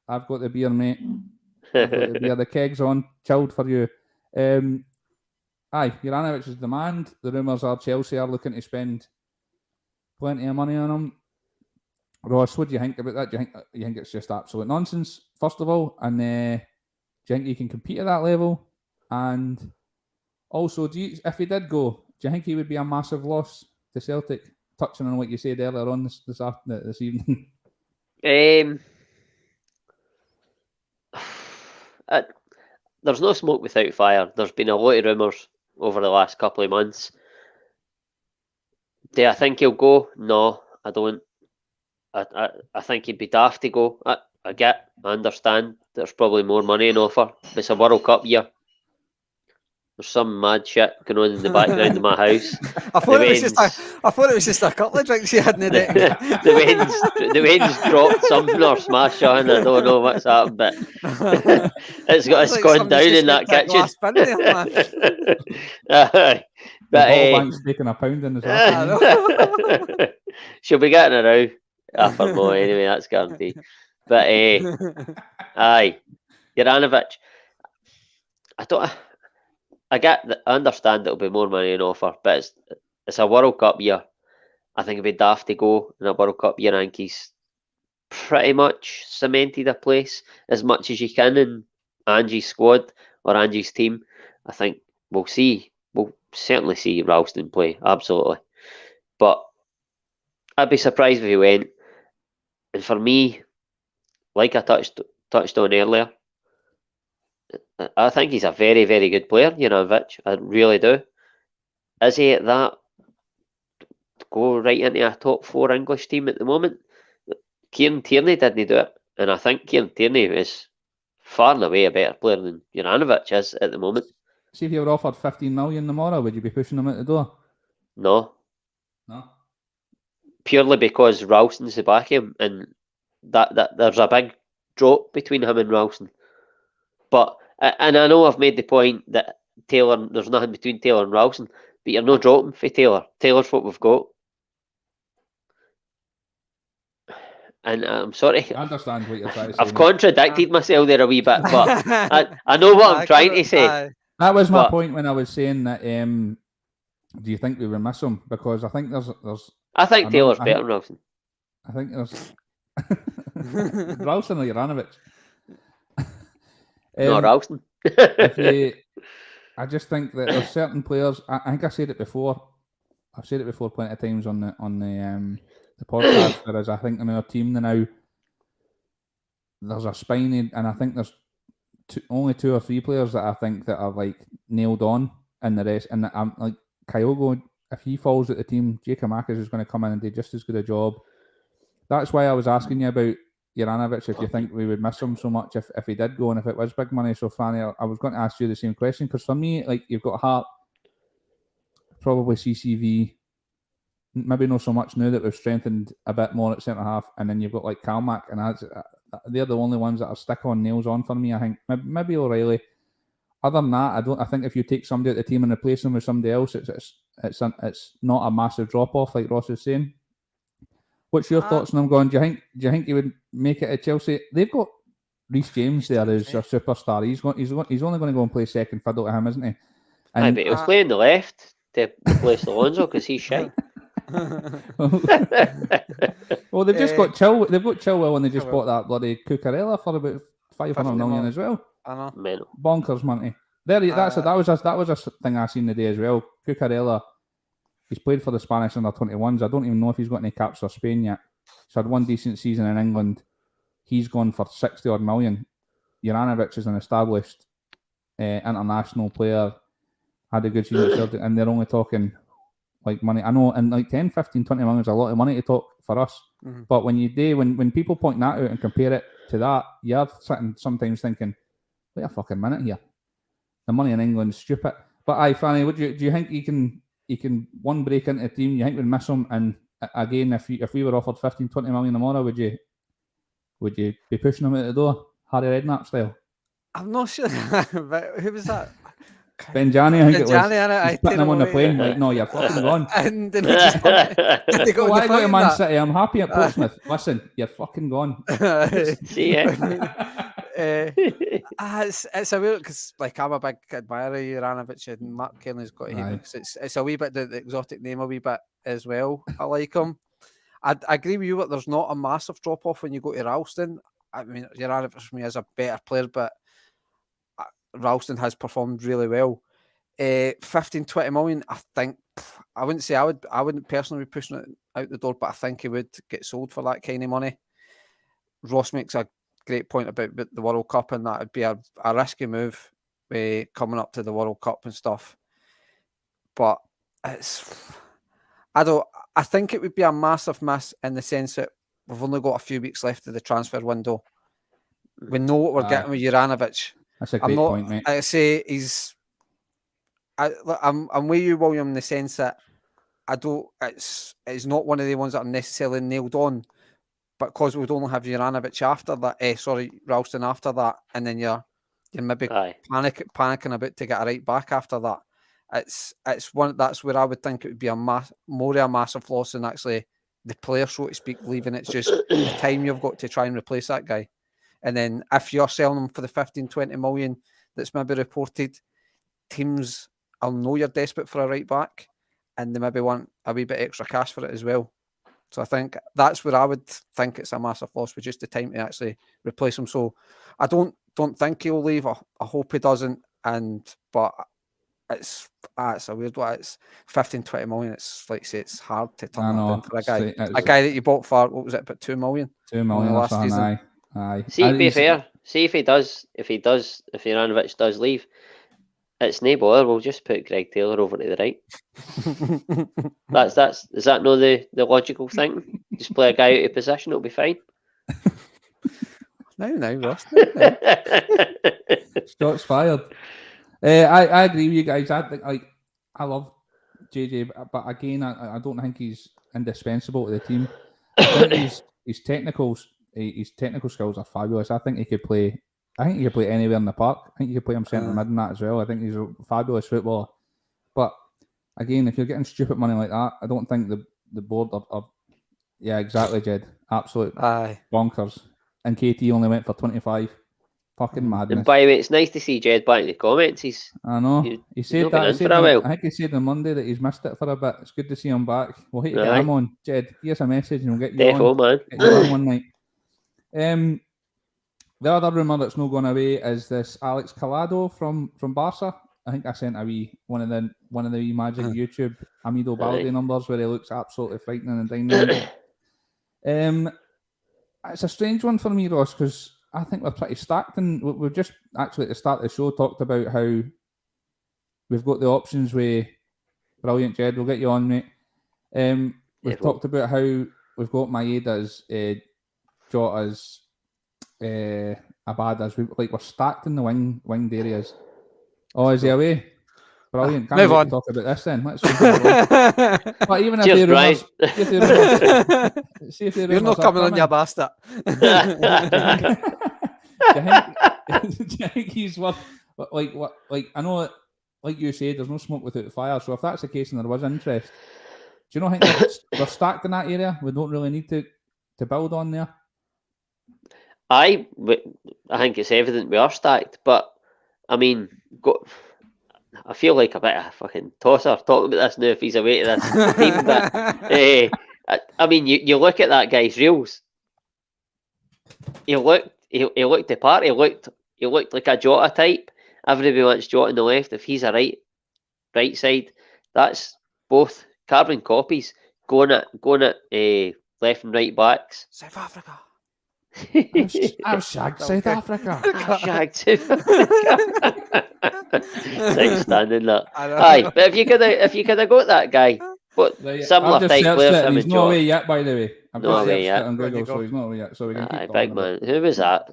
I've got the beer, mate. I've got the beer. The keg's on, chilled for you. Juranovic's demand. The rumours are Chelsea are looking to spend plenty of money on him. Ross, what do you think about that? Do you think it's just absolute nonsense, first of all? And do you think you can compete at that level? And also, if he did go, do you think he would be a massive loss to Celtic? Touching on what you said earlier on this evening. There's no smoke without fire. There's been a lot of rumours over the last couple of months. Do I think he'll go? No, I don't. I think he'd be daft to go. I understand. There's probably more money in offer. It's a World Cup year. There's some mad shit going on in the background of my house. I thought it was just a couple of drinks you had in the deck. The winds dropped something or smashed on. I don't know what's happened, but it's gone down in that kitchen. The ball bank's taking a pounding as well. She'll be getting a row after more anyway, that's guaranteed. But aye, Juranovic. I understand it'll be more money in offer, but it's a World Cup year. I think it'd be daft to go in a World Cup year. I think he's pretty much cemented a place as much as you can in Angie's squad or Angie's team. I think we'll certainly see Ralston play, absolutely. But I'd be surprised if he went. And for me, like I touched on earlier, I think he's a very, very good player, Juranovic. I really do. Is he at that? Go right into a top 4 English team at the moment? Kieran Tierney didn't do it. And I think Kieran Tierney is far and away a better player than Juranovic is at the moment. See, if you were offered 15 million tomorrow, would you be pushing him out the door? No. Purely because Ralston's the back of him, and that there's a big drop between him and Ralston. But and I know I've made the point that there's nothing between Taylor and Ralston, but you're not dropping for Taylor. Taylor's what we've got. And I'm sorry. I understand what you're trying to say. I've contradicted myself there a wee bit, but I know what I'm trying to say. That was my point when I was saying that. Do you think we will miss him? Because I think there's. I think Taylor's better than Ralston. I think there's Ralston or Juranovic. No, Ralston. I just think that there's certain players. I think I said it before. I've said it before plenty of times on the podcast. Whereas I think in our team now, there's a spine, and I think there's only 2 or 3 players that I think that are like nailed on, and the rest. And I'm like Kyogo. If he falls at the team, Jacob Marcus is going to come in and do just as good a job. That's why I was asking you about Juranovic, if you think we would miss him so much if he did go and if it was big money. So, Franny, I was going to ask you the same question, because for me, like, you've got Hart, probably CCV, maybe not so much now that we've strengthened a bit more at centre half, and then you've got like Calmac, and they're the only ones that are stick-on nails on for me. I think maybe O'Reilly. Other than that, I think if you take somebody at the team and replace them with somebody else, it's not a massive drop off like Ross is saying. What's your thoughts on him going? Do you think he would make it at Chelsea? They've got Reece James there as their superstar. He's only going to go and play second fiddle to him, isn't he? And but he'll play on the left to replace Alonso because he's shite. Well, they've just got Chilwell. They've got Chilwell, and they just bought that bloody Cucurella for about 500 million as well. I know. Mental. Bonkers money. That was a thing I seen today as well. Cucurella, he's played for the Spanish under-21s. I don't even know if he's got any caps for Spain yet. He's had one decent season in England. He's gone for 60-odd million. Juranovic is an established international player. Had a good season at Celtic, and they're only talking like money. I know, and like 10, 15, 20 million is a lot of money to talk for us. Mm-hmm. But when people point that out and compare it to that, you're sitting sometimes thinking, wait a fucking minute here. The money in England's stupid. But Franny, do you think he can one break into the team? You think we'd miss him? And again, if we were offered 15, 20 million tomorrow, would you be pushing him out the door, Harry Redknapp style? I'm not sure. But who was that? Benjani, I think it was. He's putting him on the plane. Like, no, you're fucking gone. And then they go I go to Man City. I'm happy at Portsmouth. Listen, you're fucking gone. See ya. It's a weird, because like I'm a big admirer of Juranovic, and Mark Kearney's got him. It's a wee bit the exotic name a wee bit as well. I like him. I agree with you, but there's not a massive drop off when you go to Ralston. I mean, Juranovic for me is a better player, but Ralston has performed really well. 15, 20 million, I think. I wouldn't say I wouldn't personally be pushing it out the door, but I think he would get sold for that kind of money. Ross makes a great point about the World Cup, and that would be a risky move coming up to the World Cup and stuff. But I think it would be a massive miss in the sense that we've only got a few weeks left of the transfer window. We know what we're getting with Juranovic. That's a great point, mate. I say I'm with you, William, in the sense that it's not one of the ones that are necessarily nailed on, but because we'd only have Juranovic after that, Ralston after that, and then you're maybe panicking about to get a right back after that. It's one that's where I would think it would be a massive loss than actually the player, so to speak, leaving. It's just the time you've got to try and replace that guy. And then if you're selling them for the 15-20 million that's maybe reported, teams will know you're desperate for a right back and they maybe want a wee bit extra cash for it as well. So I think that's where I would think it's a massive loss, with just the time to actually replace him. So I don't think he'll leave. I hope he doesn't. But it's a weird one. It's 15-20 million. It's like say it's hard to turn that down for a guy. A guy that you bought for, what was it, about 2 million? 2 million last season. Aye. See, to be fair, if Juranovic does leave, it's no bother. We'll just put Greg Taylor over to the right. Is that not the logical thing? Just play a guy out of position, it'll be fine. No, Ross. Shots fired. I agree with you guys. I think I love JJ, but again, I don't think he's indispensable to the team. I think his technical skills are fabulous. I think he could play anywhere in the park. I think you could play him centre mid and that as well. I think he's a fabulous footballer. But again, if you're getting stupid money like that, I don't think the board are yeah, exactly, Jed. Absolute bonkers. And KT only went for 25. Fucking madness. And by the way, it's nice to see Jed back in the comments. I know. He said that. I think he said on Monday that he's missed it for a bit. It's good to see him back. We'll hate to get him on. Jed, give us a message and we'll get you on. Man. Get you on one night. The other rumour that's not gone away is this Alex Collado from Barca. I think I sent one of the wee magic YouTube Amido Balde numbers where he looks absolutely frightening and dynamic. It's a strange one for me, Ross, because I think we're pretty stacked, and we've just actually at the start of the show talked about how we've got the options with brilliant Jed. We'll get you on, mate. We've talked about how we've got Maeda's, Jota's, Abada's. We're stacked in the winged areas. Oh, is he away? Brilliant. Can't wait to talk about this then. Let's but even if the rumours, you're not coming on your bastard. Do you think he's worth like I know it, like you said, there's no smoke without the fire. So if that's the case and there was interest, do you not think we're stacked in that area? We don't really need to build on there. I think it's evident we are stacked, but I mean, I feel like a bit of a fucking tosser talking about this now if he's away to this team. But I mean, you look at that guy's reels. He looked the part. He looked like a Jota type. Everybody wants Jota on the left. If he's a right side, that's both carbon copies going at left and right backs. South Africa. I've shagged South Africa. I've shagged South Africa. Outstanding that. Aye, but if you could have got that guy, what similar type players? He's not away yet, by the way. Not away yet. On Google, so he's not away yet. So we can keep big man. Who was that?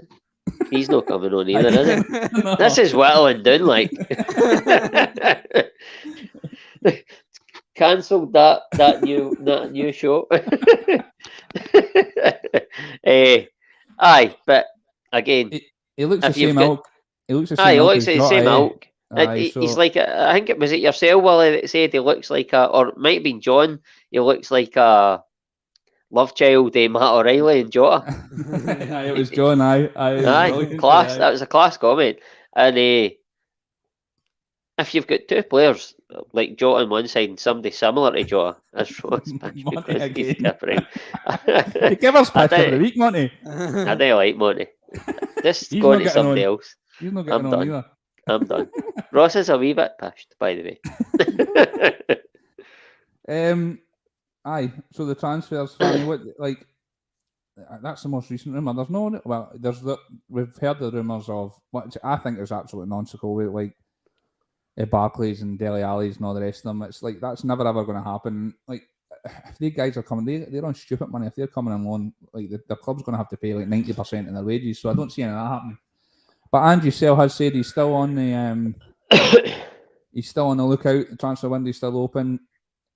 He's not coming on either, is he? No. This is whittling down like. Cancelled that new show. Aye, but again, he looks the same ilk. He looks the same. He looks the same ilk. He's like I think was it yourself, Willie, that said he looks like or it might have been John. He looks like a love child, Matt O'Reilly and Jota. It was John. Aye, class. That was a class comment. And if you've got two players like Jota on one side and somebody similar to Jota, that's Ross. He's different. You give us pitch every week, Monty. I do like Monty. Just going to somebody else. He's not getting on either. I'm done. Ross is a wee bit pushed, by the way. Aye. So the transfers, that's the most recent rumour. We've heard the rumours of what I think is absolutely nonsensical with like Barclays and Dele Alli's and all the rest of them. It's like that's never ever going to happen. Like if these guys are coming, they're on stupid money. If they're coming on loan, like the club's going to have to pay like 90% of their wages. So I don't see any of that happening. But Andrew Sell has said he's still on the lookout. The transfer window is still open.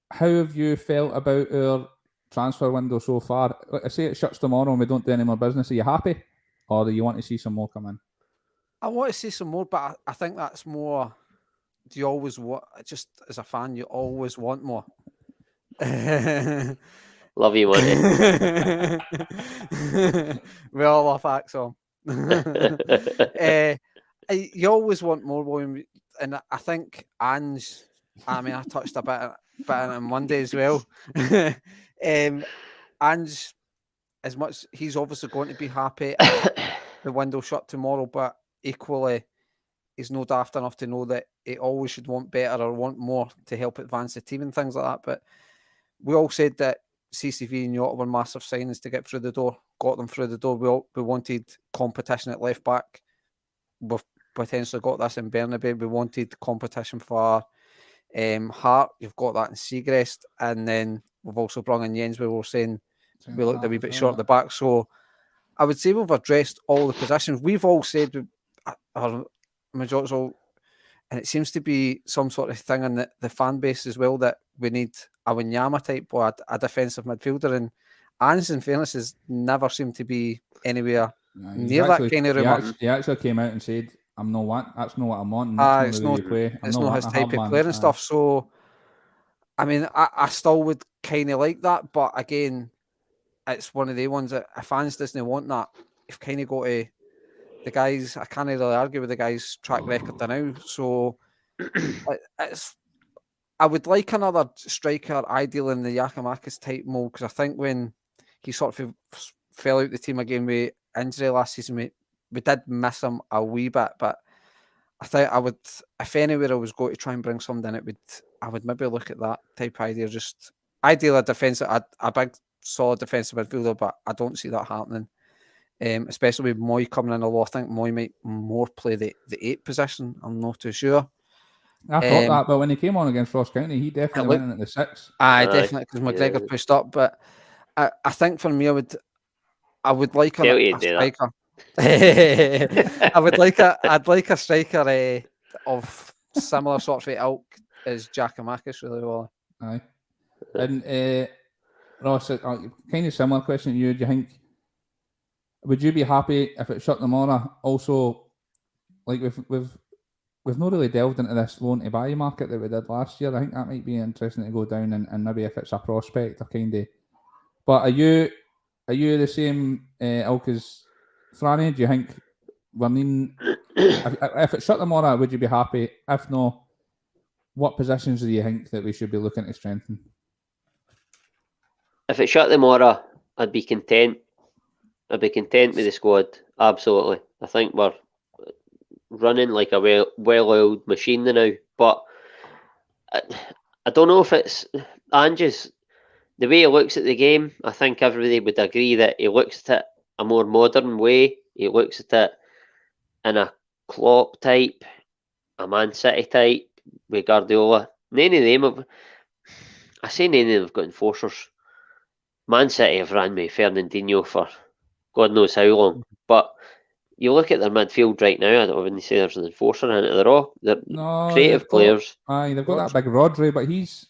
How have you felt about our transfer window so far? I say it shuts tomorrow and we don't do any more business. Are you happy, or do you want to see some more come in? I want to see some more, but I think that's more. Do you always want? Just as a fan, you always want more. Love you, Monty. We all love Axel. You always want more, William, and I think Ange. I mean, I touched a bit on Monday as well. Ange, as much he's obviously going to be happy if the window shut tomorrow, but equally, he's no daft enough to know that he always should want better or want more to help advance the team and things like that. But we all said that CCV and Jota were massive signings to get through the door, got them through the door. We wanted competition at left back. We've potentially got this in Bernabeu. We wanted competition for Hart. You've got that in Seagrest. And then we've also brought in Jens. We were saying we looked a wee bit short at the back. So I would say we've addressed all the positions. We've all said, our majority all, and it seems to be some sort of thing in the fan base as well, that we need a Wanyama type or a defensive midfielder. And Ange, in fairness, has never seemed to be anywhere near that kind of remark. He actually came out and said, "I'm not want. That's not what I'm wanting. It's not his type of player and stuff." So, I mean, I still would kind of like that, but again, it's one of the ones that if fans doesn't want that, you've kind of got to. The guys, I can't really argue with the guys' track record now. So, I would like another striker, ideal in the Giakoumakis type mold, because I think when he sort of fell out the team again with injury last season, we did miss him a wee bit. But I think I would, if anywhere I was going to try and bring something in, I would maybe look at that type of idea. Just ideal a defensive, a big solid defensive midfielder, but I don't see that happening. Especially with Moy coming in a lot. I think Moy might more play the 8 position. I'm not too sure. I thought that, but when he came on against Ross County, he definitely went in at the 6. Definitely, because McGregor pushed up. But I think for me, I would like a striker. I'd like a striker of similar sort of ilk as Giakoumakis, really well. Aye. And Ross, kind of similar question to you. Do you think? Would you be happy if it shut tomorrow? Also, like we've not really delved into this loan to buy market that we did last year. I think that might be interesting to go down and maybe if it's a prospect or kind of. But are you the same ilk as Franny? Do you think we're needing? If it shut tomorrow, would you be happy? If not, what positions do you think that we should be looking to strengthen? If it shut tomorrow, I'd be content. I'd be content with the squad. Absolutely. I think we're running like a well-oiled machine now. But I don't know if it's Ange's, the way he looks at the game. I think everybody would agree that he looks at it a more modern way. He looks at it in a Klopp type, a Man City type, with Guardiola. None of them have got enforcers. Man City have ran with Fernandinho for God knows how long. But you look at their midfield right now, I wouldn't say there's an enforcer in it. They're creative players. They've got that big Rodri, but he's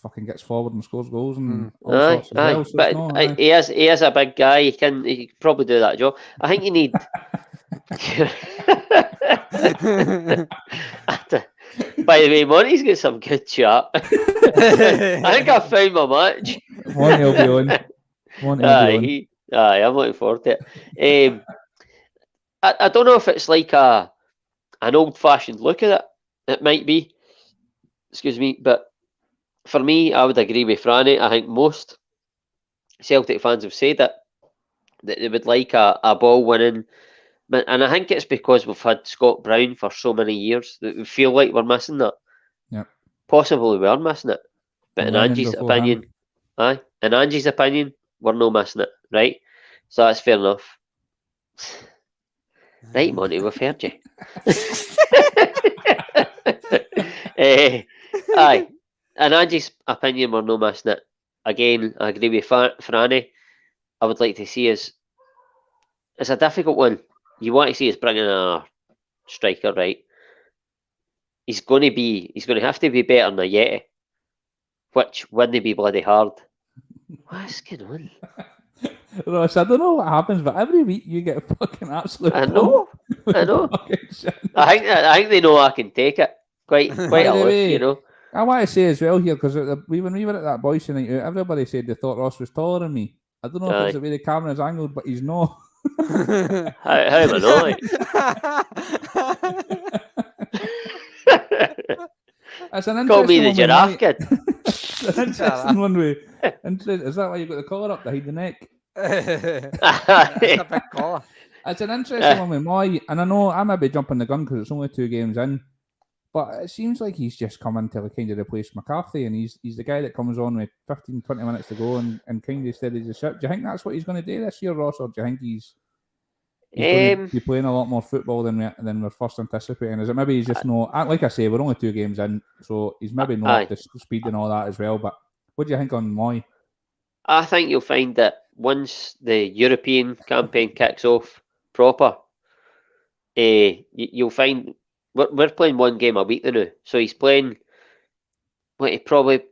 fucking gets forward and scores goals and all sorts as well. So but he is a big guy. He can probably do that job. I think you need. By the way, Monty's got some good chat. I think I found my match. Monty will be on. I'm looking forward to it. I don't know if it's like an old-fashioned look at it. It might be. Excuse me, but for me, I would agree with Franny. I think most Celtic fans have said it, that they would like a ball-winning. And I think it's because we've had Scott Brown for so many years that we feel like we're missing that. Yeah. Possibly we are missing it. But in Angie's opinion, we're not missing it, right? So that's fair enough. Right, Monty, we've heard you. in Angie's opinion, we're no missing it. Again, I agree with Franny. I would like to see us. It's a difficult one. You want to see us bringing a striker, right? He's going to have to be better than a Yeti, which wouldn't be bloody hard. What's going on? Ross, I don't know what happens, but every week you get fucking absolute. I know. I think they know I can take it quite a lot, you know. I want to say as well here, because when we were at that Bhoys night out, everybody said they thought Ross was taller than me. I don't know if it's the way the camera's angled, but he's not. How am I not? That's an interesting Call me the giraffe kid. It's an interesting one way. Is that why you got the collar up to hide the neck? That's a big collar. It's an interesting one with Moy, and I know I might be jumping the gun because it's only 2 games in, but it seems like he's just come in to kind of replace McCarthy, and he's the guy that comes on with 15, 20 minutes to go and kind of steadies the ship. Do you think that's what he's going to do this year, Ross, or do you think he's going to be playing a lot more football than we're first anticipating? Is it maybe he's just like I say, we're only 2 games in, so he's maybe not up to speed and all that as well, but what do you think on Moy? I think you'll find that once the European campaign kicks off proper, you'll find we're playing 1 game a week now, so he's playing what he probably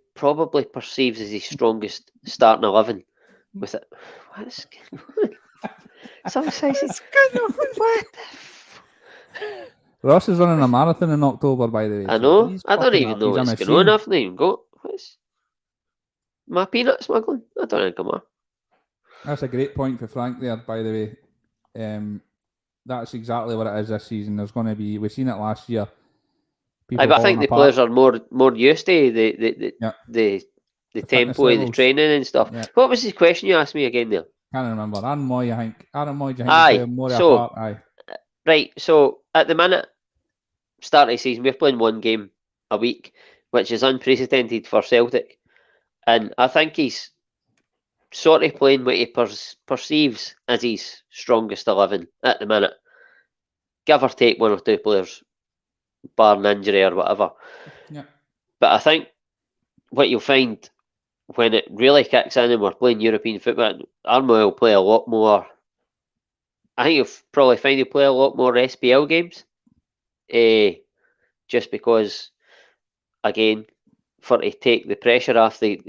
perceives as his strongest starting 11 with it. What's going on? Some says what? Ross is running a marathon in October, by the way. I know. I don't even know what's going on. I've not even got. My peanut smuggling? I don't think I'm. That's a great point for Frank there, by the way. That's exactly what it is this season. There's going to be. We've seen it last year. But I think the players are more used to the tempo of the training and stuff. Yeah. What was the question you asked me again there? Can't remember. Aaron Moy, I think. More apart. Aye. Right. So at the minute, start of the season, we're playing 1 game a week, which is unprecedented for Celtic. And I think he's sort of playing what he perceives as his strongest 11 at the minute. Give or take 1 or 2 players, bar an injury or whatever. Yeah. But I think what you'll find when it really kicks in and we're playing European football, Armour will play a lot more. I think you'll probably find he'll play a lot more SPL games. Just because, again, for to take the pressure off the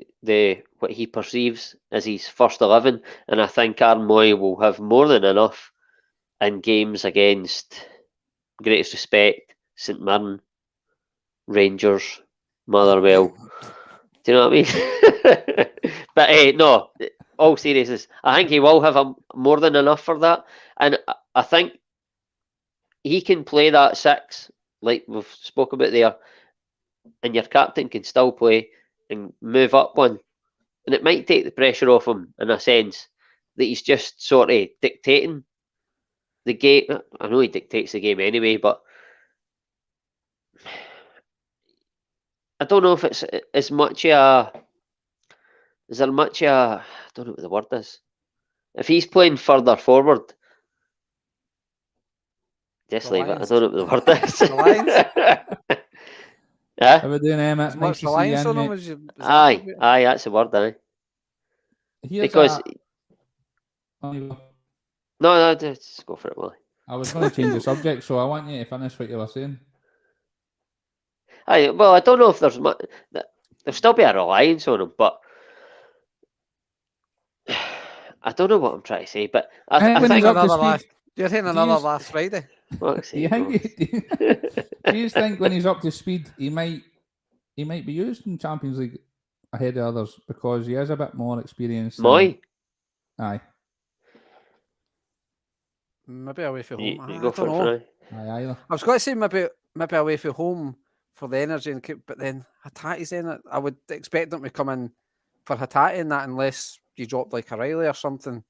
what he perceives as his first 11, and I think Aaron Moy will have more than enough in games against, greatest respect, St Mirren, Rangers, Motherwell. Do you know what I mean? But no, all seriousness, I think he will have more than enough for that, and I think he can play that 6, like we've spoke about there. And your captain can still play and move up 1. And it might take the pressure off him in a sense that he's just sort of dictating the game. I know he dictates the game anyway, but I don't know if it's as much I don't know what the word is. If he's playing further forward, just leave it. I don't know what the word is. Yeah. How we doing, Emma? It's nice to see you. Aye, that's the word, aye. Because no, just go for it, Willie. I was going to change the subject, so I want you to finish what you were saying. Aye, well, I don't know if there's much. There'll still be a reliance on him, but I don't know what I'm trying to say. But I think you're hitting another last Friday. Do you think when he's up to speed, he might be used in Champions League ahead of others because he has a bit more experience? Moy? Aye. Maybe away from home. I don't know. Aye, I was going to say maybe away from home for the energy, but then Hatati's in it. I would expect them to come in for Hatati in that unless you drop like a Riley or something.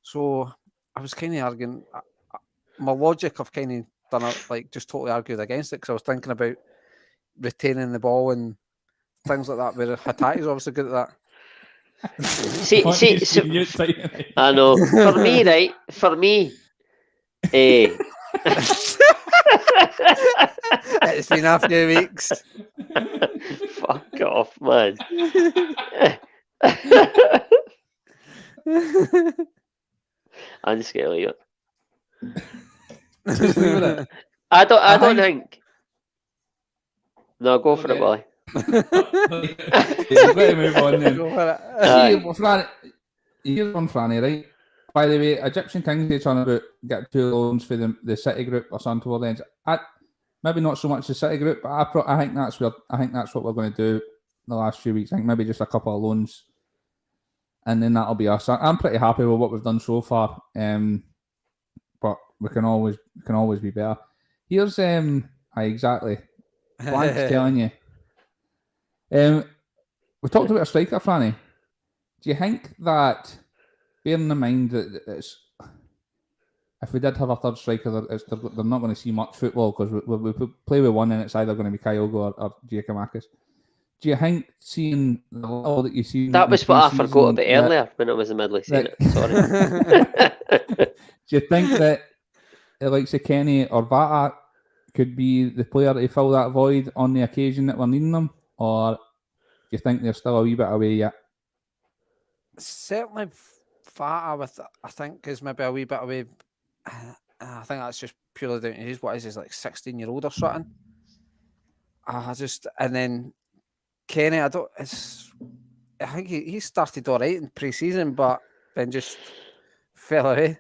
So I was kind of arguing. My logic of kind of done it, like just totally argued against it because I was thinking about retaining the ball and things like that. Where Hatati's obviously good at that. See, I know. For me, right? For me, it's been a few weeks. Fuck off, man. I'm just gonna leave it. Just leave it. I don't think. No, go for it, boy. We've got to move on then. Go for it. See, Franny, here's one, Franny, right? By the way, Egyptian Kings are talking about getting 2 loans for the City group or something toward the end. Maybe not so much the City group, but I think that's what we're going to do the last few weeks. I think maybe just a couple of loans, and then that'll be us. I'm pretty happy with what we've done so far, but we can always be better. Here's exactly. Blank's telling you. We talked about a striker, Franny. Do you think that, bearing in mind that if we did have a third striker, they're not going to see much football because we play with one and it's either going to be Kyogo or Giacomakis. Do you think seeing the little that you see... That was what I forgot about earlier when I was in the middle of saying it. Sorry. Do you think that like say Kenny or Vata could be the player to fill that void on the occasion that we're needing them? Or do you think they're still a wee bit away yet? Certainly Vata I think is maybe a wee bit away. I think that's just purely down to his, what is his, like 16-year-old or something. And then Kenny, I think he started all right in pre-season, but then just fell away.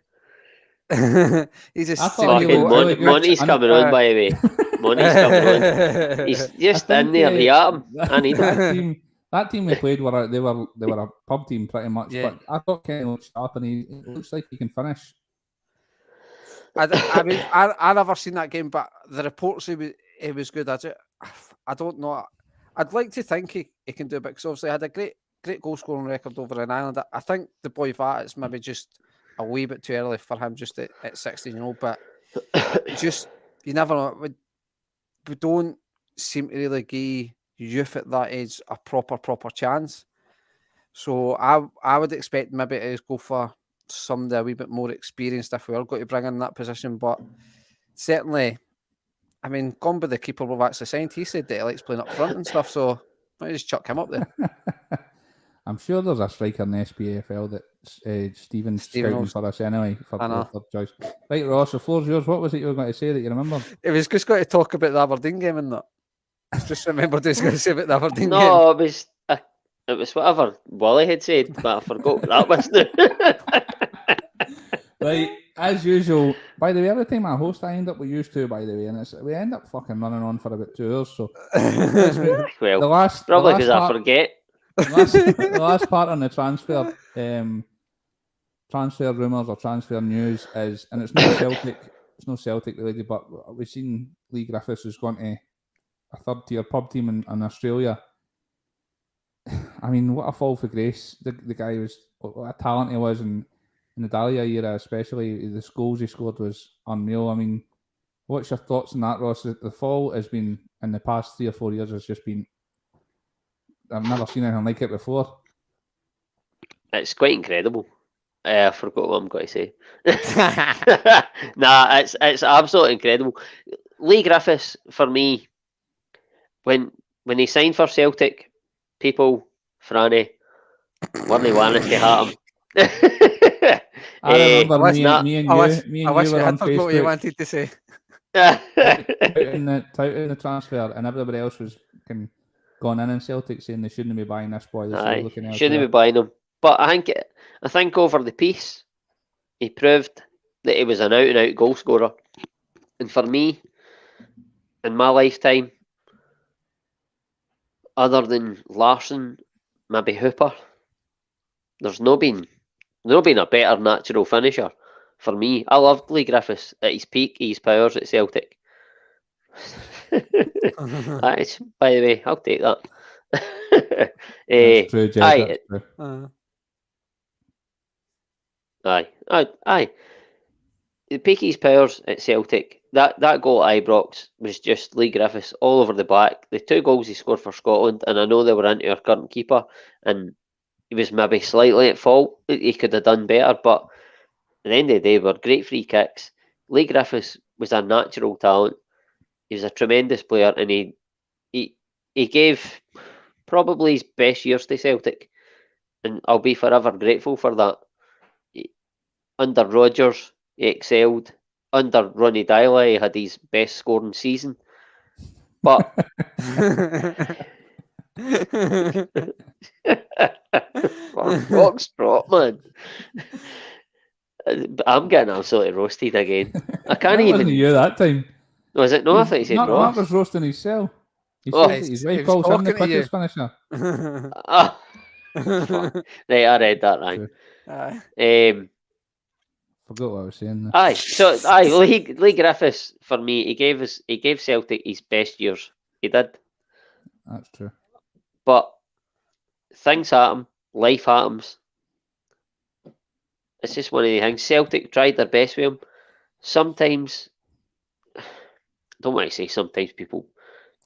He's just Monty's coming on, by the way. Monty's coming on. He's just in there. He at him. I need him. That team we played they were a pub team pretty much. Yeah. But I thought Kenny looked sharp, and he looks like he can finish. I mean, I never seen that game, but the reports he was good. I don't know. I'd like to think he can do a bit, because obviously he had a great goal scoring record over in Ireland. I think the boy Vat, it's maybe just a wee bit too early for him just at 16-year-old, but just you never know. We don't seem to really give youth at that age a proper chance. So I would expect maybe to go for somebody a wee bit more experienced if we are going to bring in that position. But certainly, I mean, gone by the keeper we've actually signed, he said that he likes playing up front and stuff, so might just chuck him up there. I'm sure there's a striker in the SPFL that Stephen's scouting for us anyway, for third choice. Right, Ross, the floor's yours. What was it you were going to say that you remember? It was just going to talk about the Aberdeen game and that. I just remembered what I was going to say about the Aberdeen game. No, it was whatever Wally had said, but I forgot what that was now. Right, as usual. By the way, every time I host, I end up with used to, by the way, and we end up fucking running on for about 2 hours. So, well, probably because I forget. The last part on the transfer rumours or transfer news is, and it's no Celtic related, but we've seen Leigh Griffiths has gone to a third tier pub team in Australia. I mean, what a fall for grace the guy was, what a talent he was in the Dahlia era, especially the goals he scored was unreal. I mean, what's your thoughts on that, Ross? The fall has been, in the past 3 or 4 years, has just been, I've never seen anything like it before. It's quite incredible. I forgot what I'm going to say. Nah, it's absolutely incredible. Leigh Griffiths, for me, when he signed for Celtic, people, Franny, weren't wanting to have him. I remember me and you were on Facebook. What you wanted to say. touting the transfer, and everybody else was gone in Celtic saying they shouldn't be buying this boy. Shouldn't be buying him. But I think over the piece, he proved that he was an out-and-out goal scorer. And for me, in my lifetime, other than Larson, maybe Hooper, there's no been a better natural finisher for me. I loved Leigh Griffiths at his peak, his powers at Celtic. By the way, I'll take that. That's true, Jed, that's true. Aye. The peak of his powers at Celtic, that goal at Ibrox was just Leigh Griffiths all over the back. The 2 goals he scored for Scotland, and I know they were into our current keeper, and he was maybe slightly at fault. He could have done better, but at the end of the day, were great free kicks. Leigh Griffiths was a natural talent. He was a tremendous player, and he he gave probably his best years to Celtic, and I'll be forever grateful for that. Under Rodgers, he excelled. Under Ronnie Dyla, he had his best scoring season. But Foxtrot, man. I'm getting absolutely roasted again. I can't that even. wasn't you that time. Was it? No, I thought you said Mark Ross. was roasting himself. He Oh. says that his wife He was calls him the talking to you. quickest finisher. Ah, fuck. Right, I read that wrong. Forgot what I was saying. Leigh Griffiths, for me, he gave Celtic his best years. He did. That's true. But things happen, life happens. It's just one of the things. Celtic tried their best with him. Sometimes, I don't want to say sometimes people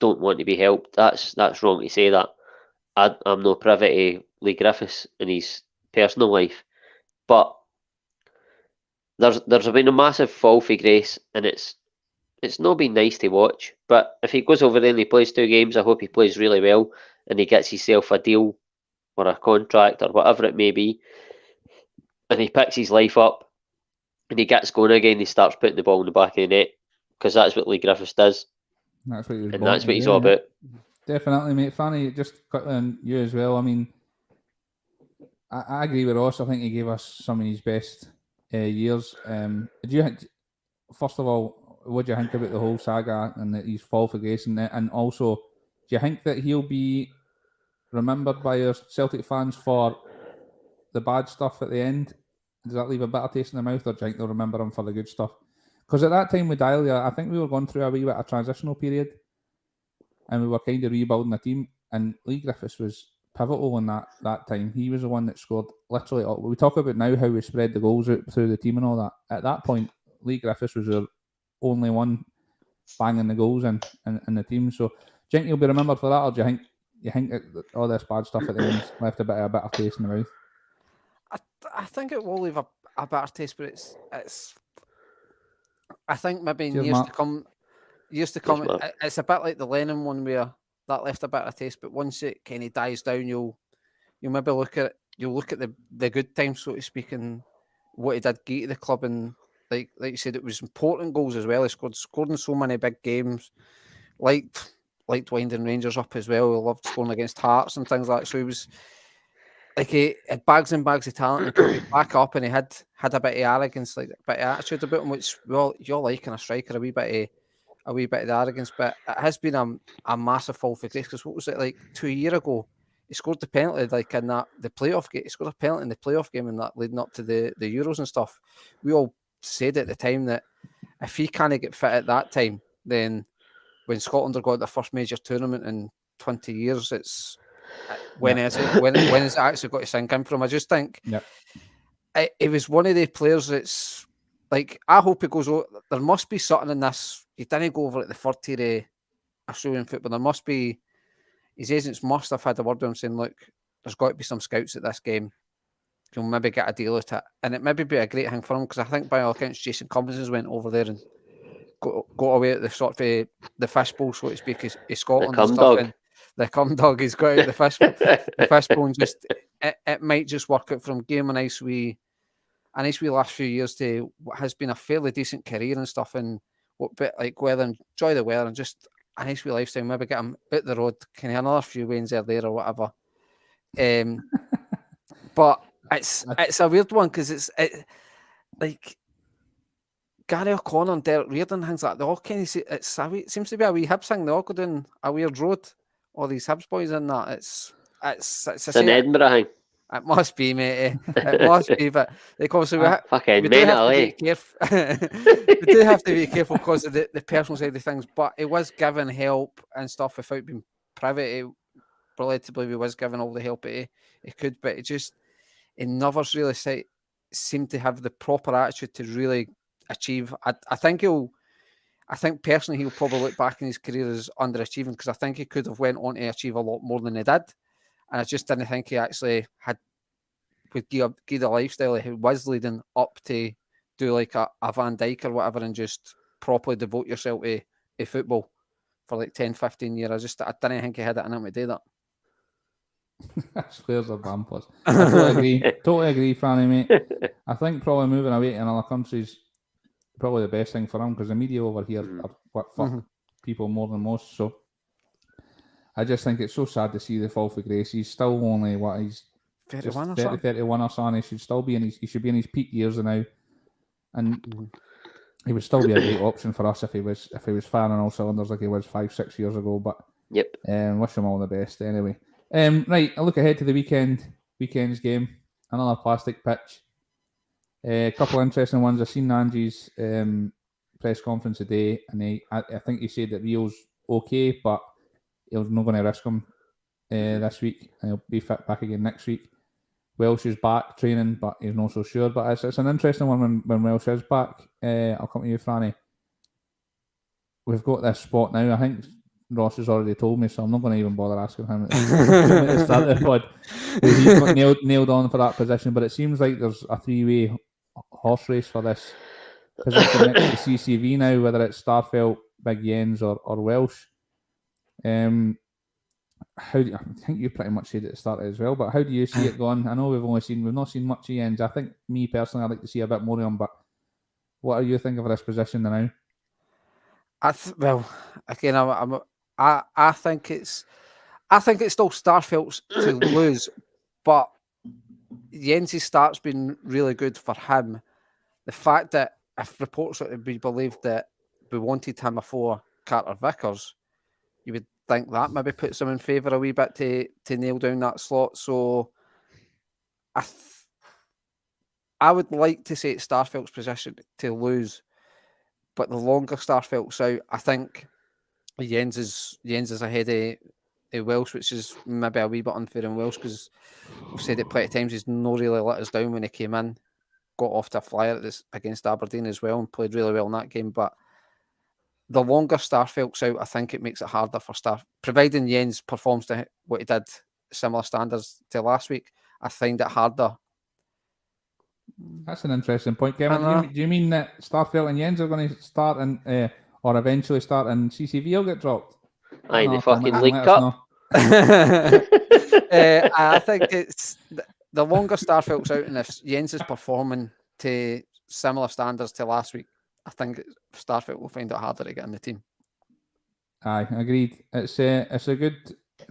don't want to be helped. That's wrong to say that. I'm no privy to Leigh Griffiths in his personal life, but there's been a massive fall for grace, and it's not been nice to watch. But if he goes over there and he plays 2 games, I hope he plays really well and he gets himself a deal or a contract or whatever it may be, and he picks his life up and he gets going again. He starts putting the ball in the back of the net, because that's what Leigh Griffiths does. That's what he was. And that's what he's all about. Definitely, mate. Funny, just quickly on you as well. I mean, I agree with Ross. I think he gave us some of his best years. First of all, what do you think about the whole saga and his fall for grace? And also, do you think that he'll be remembered by our Celtic fans for the bad stuff at the end? Does that leave a bitter taste in the mouth, or do you think they'll remember him for the good stuff? Because at that time with Dahlia, I think we were going through a wee bit of transitional period, and we were kind of rebuilding the team. And Leigh Griffiths was pivotal in that time. He was the one that scored literally all. We talk about now how we spread the goals out through the team and all that. At that point, Leigh Griffiths was the only one banging the goals in the team. So, do you think he'll be remembered for that, or do you think that all this bad stuff at the end left a bitter taste in the mouth? I think it will leave a bitter taste, but it's. I think maybe in years to come, it's a bit like the Lennon one where that left a bitter taste. But once it kind of dies down, you'll maybe look at the good times, so to speak, and what he did get to the club. And like you said, it was important goals as well. He scored in so many big games, liked winding Rangers up as well. He loved scoring against Hearts and things like that. So he was. Like he had bags and bags of talent and could be back up, and he had a bit of arrogance, like a bit of attitude about him, which you're like in a striker, a wee bit of the arrogance. But it has been a massive fall for grace, because what was it like 2 years ago? He scored the penalty like in the playoff game. He scored a penalty in the playoff game, and that leading up to the Euros and stuff. We all said at the time that if he can't get fit at that time, then when Scotland are going to their first major tournament in 20 years, it's when is it actually got to sink in from? I just think it was one of the players that's like, I hope he goes over. There must be something in this. He didn't go over at the third tier of Australian football. There must be, his agents must have had a word with him saying, look, there's got to be some scouts at this game. You'll maybe get a deal at it. And it maybe be a great thing for him, because I think by all accounts, Jason Cummins went over there and got away at the sort of the fishbowl, so to speak, is Scotland and stuff. And the cum dog, he's got out the fishbowl, and just it might just work out from game a nice wee last few years to what has been a fairly decent career and stuff, and what bit like weather, enjoy the weather and just a nice wee lifestyle. Maybe get him out the road, can have another few wins there or whatever. But it's a weird one, because it's like Gary O'Connor and Derek Reardon, things like that. They all kind of it seems to be a wee Hibs thing. They all go down a weird road. All these Hibs boys in that. It's an Edinburgh thing. It must be, mate. It must be, but like obviously we do have to be careful. We do have to be careful because of the personal side of things. But it was given help and stuff without being private. We're led to believe he was given all the help he could, but it never really seemed to have the proper attitude to really achieve. I think personally he'll probably look back in his career as underachieving, because I think he could have went on to achieve a lot more than he did, and I just didn't think he actually would give the lifestyle he was leading up to do like a Van Dijk or whatever, and just properly devote yourself to football. for like 10, 15 years. I didn't think he had it in him to do that. Squares are vampers. I totally agree, Franny, mate. I think probably moving away to another country's probably the best thing for him, because the media over here are what fuck people more than most. So I just think it's so sad to see the fall for grace. He's still only 31 or 31 or something. He should still be he should be in his peak years now, and he would still be a great option for us if he was firing on all cylinders like he was 5-6 years ago. But wish him all the best anyway. Right, I look ahead to the weekend's game. Another plastic pitch. A couple of interesting ones. I've seen Ange's press conference today, and I think he said that Rio's okay, but he's not going to risk him this week, and he'll be fit back again next week. Welsh is back training, but he's not so sure. But it's an interesting one when Welsh is back. I'll come to you, Franny. We've got this spot now. I think Ross has already told me, so I'm not going to even bother asking him at the start of the pod. He's got nailed on for that position, but it seems like there's a 3-way horse race for this position next to CCV now, whether it's Starfelt, Big Jens or Welsh. I think you pretty much said at the start as well, but how do you see it going? I know we've not seen much of Jens. I think me personally, I'd like to see a bit more of him, but what are you thinking of this position now? I think it's still Starfelt's to lose, but Jens' start's been really good for him. The fact that if reports are to be believed that we wanted him before Carter Vickers, you would think that maybe puts him in favour a wee bit to nail down that slot. So I would like to say it's Starfelt's position to lose, but the longer Starfelt's out, I think Jens is ahead of Welsh, which is maybe a wee bit unfair in Welsh, because we've said it plenty of times, he's not really let us down when he came in, got off to a flyer against Aberdeen as well and played really well in that game. But the longer Starfelt's out, I think it makes it harder for providing Jens performs to what he did, similar standards to last week. I find it harder. That's an interesting point, Kevin. Do you mean that Starfelt and Jens are going to start or eventually start and CCV will get dropped? Aye, the fucking League Cup. I think it's the longer Starfelt's out, and if Jens is performing to similar standards to last week, I think Starfelt will find it harder to get in the team. Aye, agreed. It's a good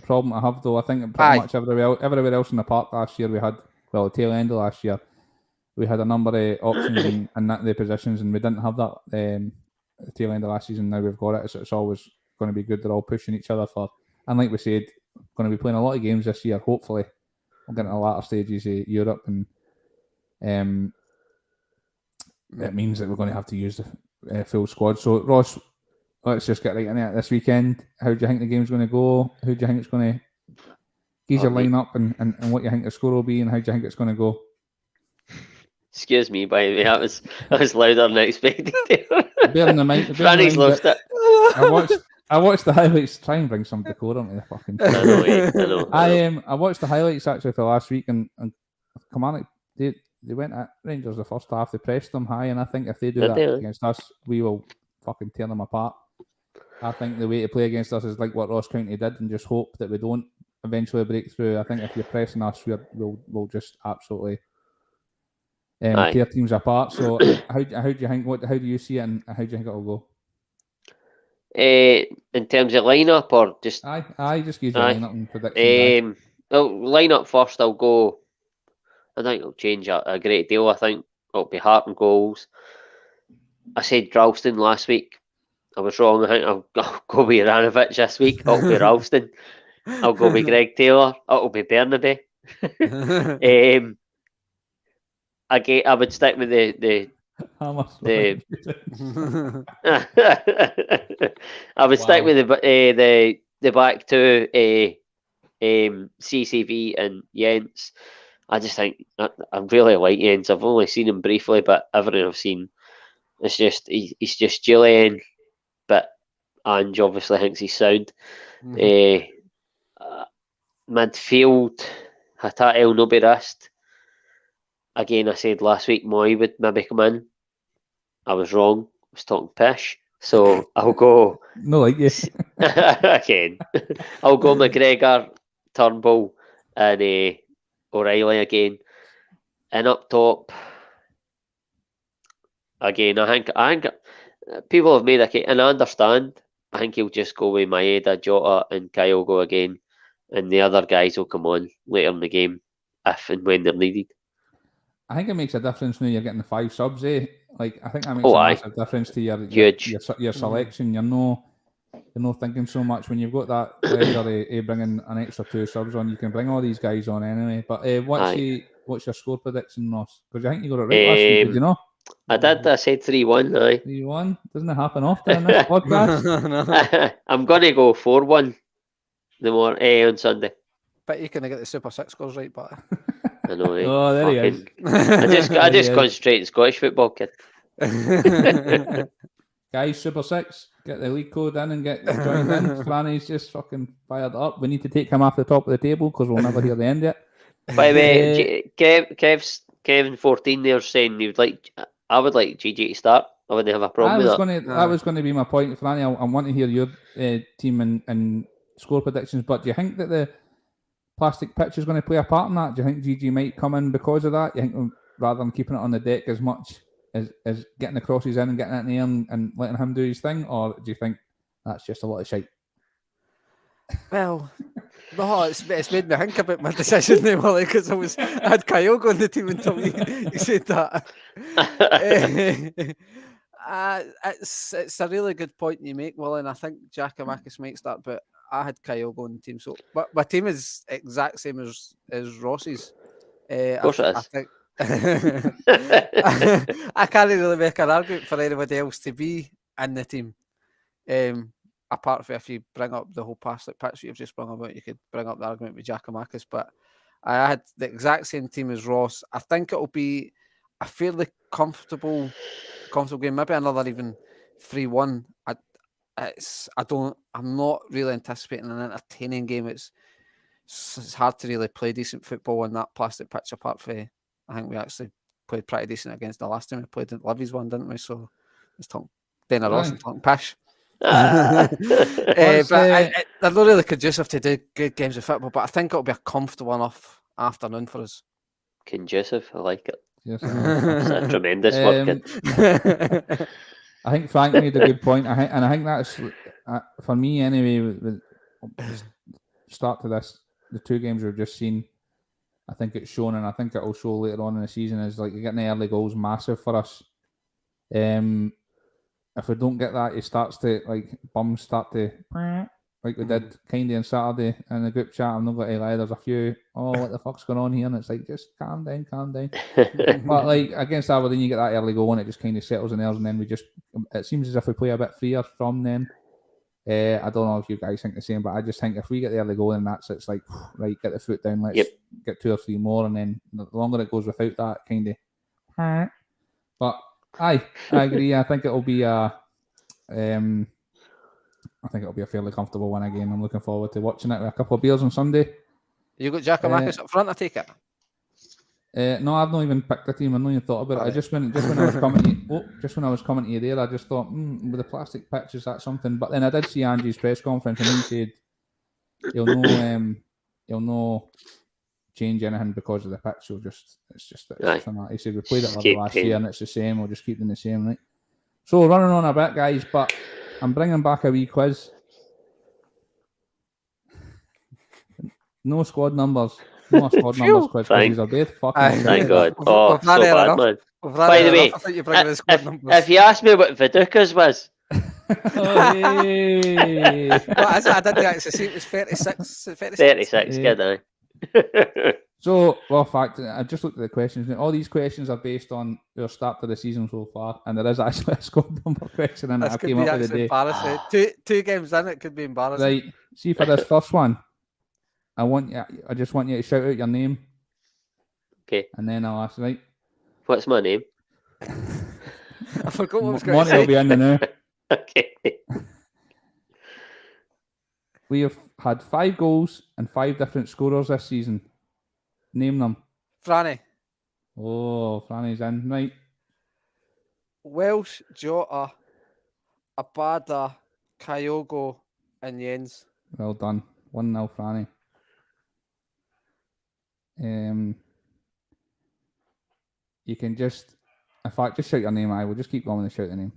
problem to have, though. I think pretty much everywhere else in the park last year we had, the tail end of last year, we had a number of options in the positions, and we didn't have that the tail end of last season. Now we've got it. So it's always going to be good. They're all pushing each other for, and like we said, going to be playing a lot of games this year. Hopefully, we'll get to the latter stages of Europe, and it means that we're going to have to use the full squad. So Ross, let's just get right into it this weekend. How do you think the game's going to go? Who do you think it's going to? Give your line up and what you think the score will be, and how do you think it's going to go? Excuse me, by the way, that was louder than I expected. Bear in mind, Franny's lost it. I watched the highlights. Try and bring some decorum to the fucking. I know. I watched the highlights actually for last week, and Kilmarnock they went at Rangers the first half. They pressed them high, and I think if they do that against us, we will fucking tear them apart. I think the way to play against us is like what Ross County did, and just hope that we don't eventually break through. I think if you're pressing us, we'll just absolutely tear teams apart. So how do you think? How do you see it, and how do you think it'll go? In terms of lineup, or just just give your lineup and predictions. Well, lineup first. I'll go. I think it'll change a great deal. I think it'll be Hart and goals. I said Ralston last week. I was wrong. I think I'll go with Juranovic this week. It'll be Ralston. I'll go with Greg Taylor. It'll be Bernabe. I would stick with the I would stick with the back two, CCV and Jens. I just think I really like Jens. I've only seen him briefly, but everything I've seen, it's just he's just Julian, but Ange obviously thinks he's sound. Midfield, Hatate will not be rest. Again, I said last week Muir would maybe come in. I was wrong. I was talking pish. So I'll go No, like you. again. I'll go McGregor, Turnbull, and O'Reilly again. And up top, again, I think people have made a case, and I understand. I think he'll just go with Maeda, Jota, and Kyle go again, and the other guys will come on later in the game if and when they're needed. I think it makes a difference when you're getting the 5 subs, eh? Like, I think that makes Oh, a aye. massive difference to Huge. your selection. You're not thinking so much when you've got that pressure of bringing an extra 2 subs on. You can bring all these guys on anyway. But what's your score prediction, Ross? Because I think you got it right last week, did you know? I did. I said 3-1. Aye. 3-1 doesn't it happen often in this podcast? I'm gonna go 4-1 on Sunday. Bet you can get the Super 6 scores right, but I know. Oh, there he is. I just concentrate on Scottish football, kid. Guys, Super 6, get the league code in and get joined in. Franny's just fucking fired up. We need to take him off the top of the table because we'll never hear the end of it. By the way, Kevin 14 there saying I would like GG to start. I wouldn't have a problem with that. That was going to be my point, Franny. I want to hear your team and score predictions, but do you think that the plastic pitch is going to play a part in that? Do you think GG might come in because of that? You think rather than keeping it on the deck as much as getting the crosses in and getting it in the air and letting him do his thing, or do you think that's just a lot of shite? well, no, it's made me think about my decision there, Willie, because I had Kyogo on the team until you said that. It's a really good point you make, Willie, and I think Juranovic might start, but I had Kyogo on the team, so but my team is exact same as Ross's. Of course it is. I think I can't really make an argument for anybody else to be in the team. Apart from if you bring up the whole plastic pitch that you've just brought about, you could bring up the argument with Juranovic, but I had the exact same team as Ross. I think it'll be a fairly comfortable game, maybe another even 3-1. I'm not really anticipating an entertaining game. It's hard to really play decent football on that plastic pitch, apart from I think we actually played pretty decent against the last time we played at Livy's one, didn't we? So it's talking Dana Ross and talking pish. But they're not really conducive to do good games of football, but I think it'll be a comfortable enough afternoon for us. Conducive, I like it. Yes, That's a tremendous word. I think Frank made a good point. I think that's for me anyway. With start to this, the 2 games we've just seen, I think it's shown, and I think it'll show later on in the season. Is like getting the early goals massive for us. If we don't get that, it starts to bums start to like we did kind of on Saturday in the group chat. I'm not going to lie, there's a few, what the fuck's going on here? And it's like, just calm down. But like against Aberdeen, you get that early goal and it just kind of settles in there, and then it seems as if we play a bit freer from then. I don't know if you guys think the same, but I just think if we get the early goal, then it's like, right, get the foot down, let's get 2 or 3 more, and then the longer it goes without that, kind of. But I agree. I think it'll be a fairly comfortable one again. I'm looking forward to watching it with a couple of beers on Sunday. You got Juranovic up front, I take it? No, I've not even picked a team. I've not even thought about it. I just when I was coming to you there, I just thought, with the plastic pitch, is that something? But then I did see Angie's press conference, and he said he'll no change anything because of the pitch. It's just that. He said we played it last year and it's the same. We'll just keep them the same, right? So running on a bit, guys, but I'm bringing back a wee quiz. No squad numbers. No squad numbers quiz because these are both fucking. Thank God. Oh, so bad, man. By the way, if you asked me what Vidukas was. I didn't actually see it was 36. 36, good, aye. So, fact, I just looked at the questions, and all these questions are based on your start to the season so far, and there is actually a squad number question in it. I came up with the day. Two games in, it could be embarrassing. Right, see for this first one, I just want you to shout out your name. Okay. And then I'll ask, right? What's my name? I forgot what I was going to say. Monty will be in the now. Okay. We have had 5 goals and 5 different scorers this season. Name them. Franny. Oh, Franny's in. Right. Welsh, Jota, Abada, Kyogo, and Jens. Well done. 1-0 Franny. You can just, in fact, just shout your name. I will just keep going and shout the name.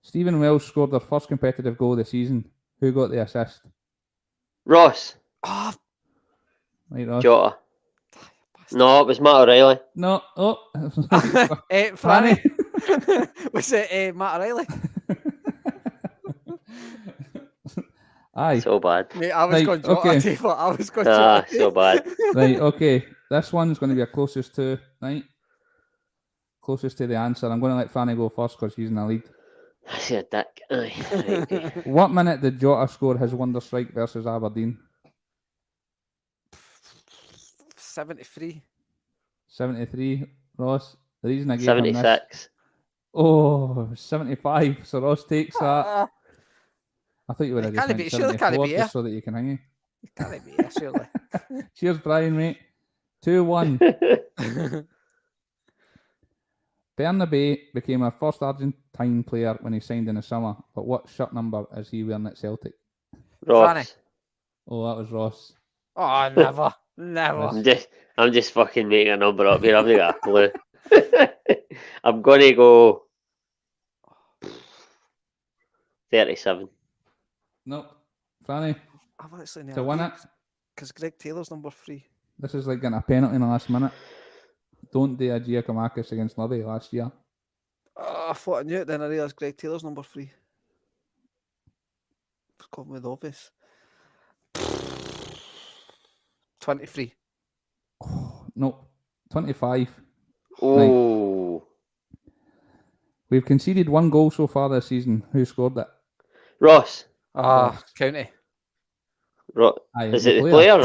Stephen Welsh scored their first competitive goal of the season. Who got the assist? Ross. Ah, Right, Ross. Jota. No, it was Matt O'Reilly. No. Oh. Franny. Was it Matt O'Reilly? Aye. So bad. Mate, I was Right, going Jota. okay. I was going Ah, Jota. so bad. Right, okay. This one's going to be a closest to, right? Closest to the answer. I'm going to let Franny go first because she's in the lead. I see a dick. Aye. Right, okay. What minute did Jota score his wonder strike versus Aberdeen? 73. 73. Ross, the reason I gave him this. 76. Oh, 75. So Ross takes that. Ah, I thought you would have It just can't went be- surely can't 74 be, just so that you can hang it. can't it be here, surely? Cheers, Brian, mate. 2-1. Bernabé became our first Argentine player when he signed in the summer. But what shirt number is he wearing at Celtic? Ross. Oh, that was Ross. Oh, never. Never. I'm just fucking making a number up here. I've not got a clue. I'm gonna go 37. Nope. Franny, I've actually to win it. Because Greg Taylor's number 3. This is like getting a penalty in the last minute. Don't do a Giacomakis against Levy last year. Oh, I thought I knew it, then I realised Greg Taylor's number 3. It's gone with obvious. 23. Nope. 25. Oh, We've conceded 1 goal so far this season. Who scored it? Ross. County. Aye, Is it the player? Oh,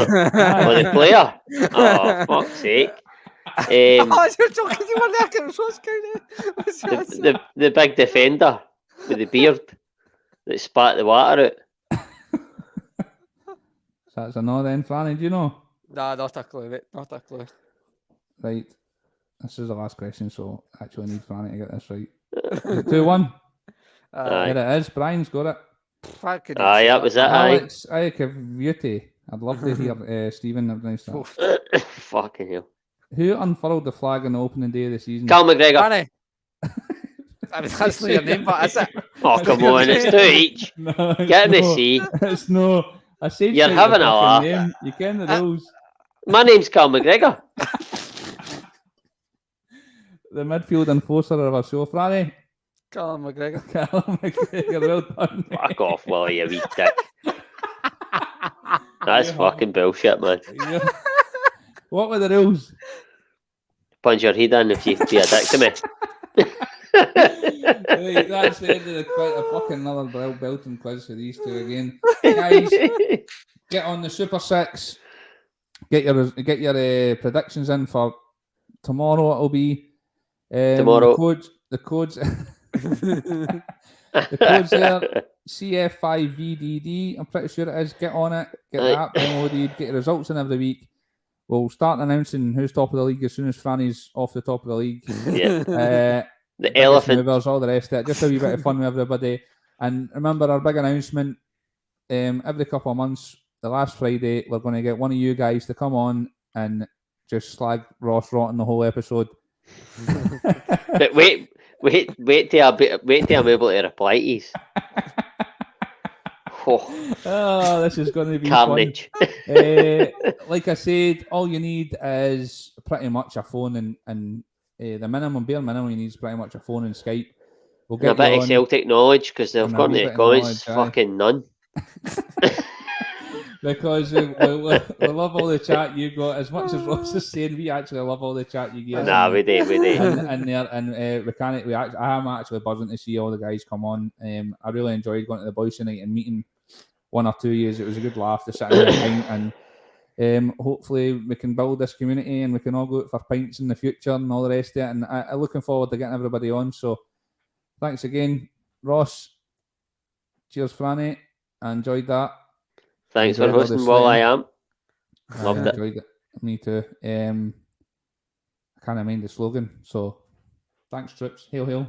the player. Oh, fuck's sake. Oh, you're joking. You were there. It was Ross County. The big defender with the beard that spat the water out. So that's a no then, Franny. Do you know? Nah, not a clue, mate. Not a clue. Right. This is the last question, so I actually need Franny to get this right. Is it 2-1? Aye. There it is. Brian's got it. Aye, that was it. Aye. Alex Iacoviuti. I'd love to hear Stephen advise that. Fucking hell. Who unfurled the flag on the opening day of the season? Cal McGregor. Franny. I mean, that's not your name, but is it? Oh, come on. It's 2 each. No, Get me no. C. It's no. I said You're shout having your a fucking laugh. name. You ken the rules. My name's Cal McGregor. The midfield enforcer of our show, Franny. Callum McGregor. Callum McGregor, well done. mate. Fuck off, Willie, you wee dick. That's fucking bullshit, man. Yeah. What were the rules? Punch your head in if you be a dick to me. Right, that's the end of the quiz. A fucking another belting quiz for these two again. Guys, get on the Super 6. Get your predictions in for tomorrow. It'll be Tomorrow. The codes the code's there. CF5VDD. I'm pretty sure it is. Get on it. Get the app downloaded. Get your results in every week. We'll start announcing who's top of the league as soon as Franny's off the top of the league. Yeah. The biggest elephant. movers, all the rest of it. Just a wee bit of fun with everybody. And remember our big announcement, every couple of months, the last Friday, we're going to get one of you guys to come on and just slag Ross Rotten the whole episode. But wait till I'm able to reply to these. Oh, this is going to be Carnage. fun. Like I said, all you need is pretty much a phone and the bare minimum you need is pretty much a phone and Skype. We'll And a get bit you of on. Celtic knowledge because they've And a got wee in bit the of comments knowledge, aye. fucking none. Because we love all the chat you got. As much as Ross is saying, we actually love all the chat you give us. Nah, we do. I am actually buzzing to see all the guys come on. I really enjoyed going to the Bhoys tonight and meeting one or two years. It was a good laugh to sit in a pint and hopefully we can build this community and we can all go out for pints in the future and all the rest of it. And I'm looking forward to getting everybody on. So thanks again, Ross. Cheers, Franny. I enjoyed that. Thanks for Enjoyed all the hosting while I sweating. am. Loved it. Enjoyed it. Me too. I can't mind the slogan. So thanks, Trips. Hail, hail.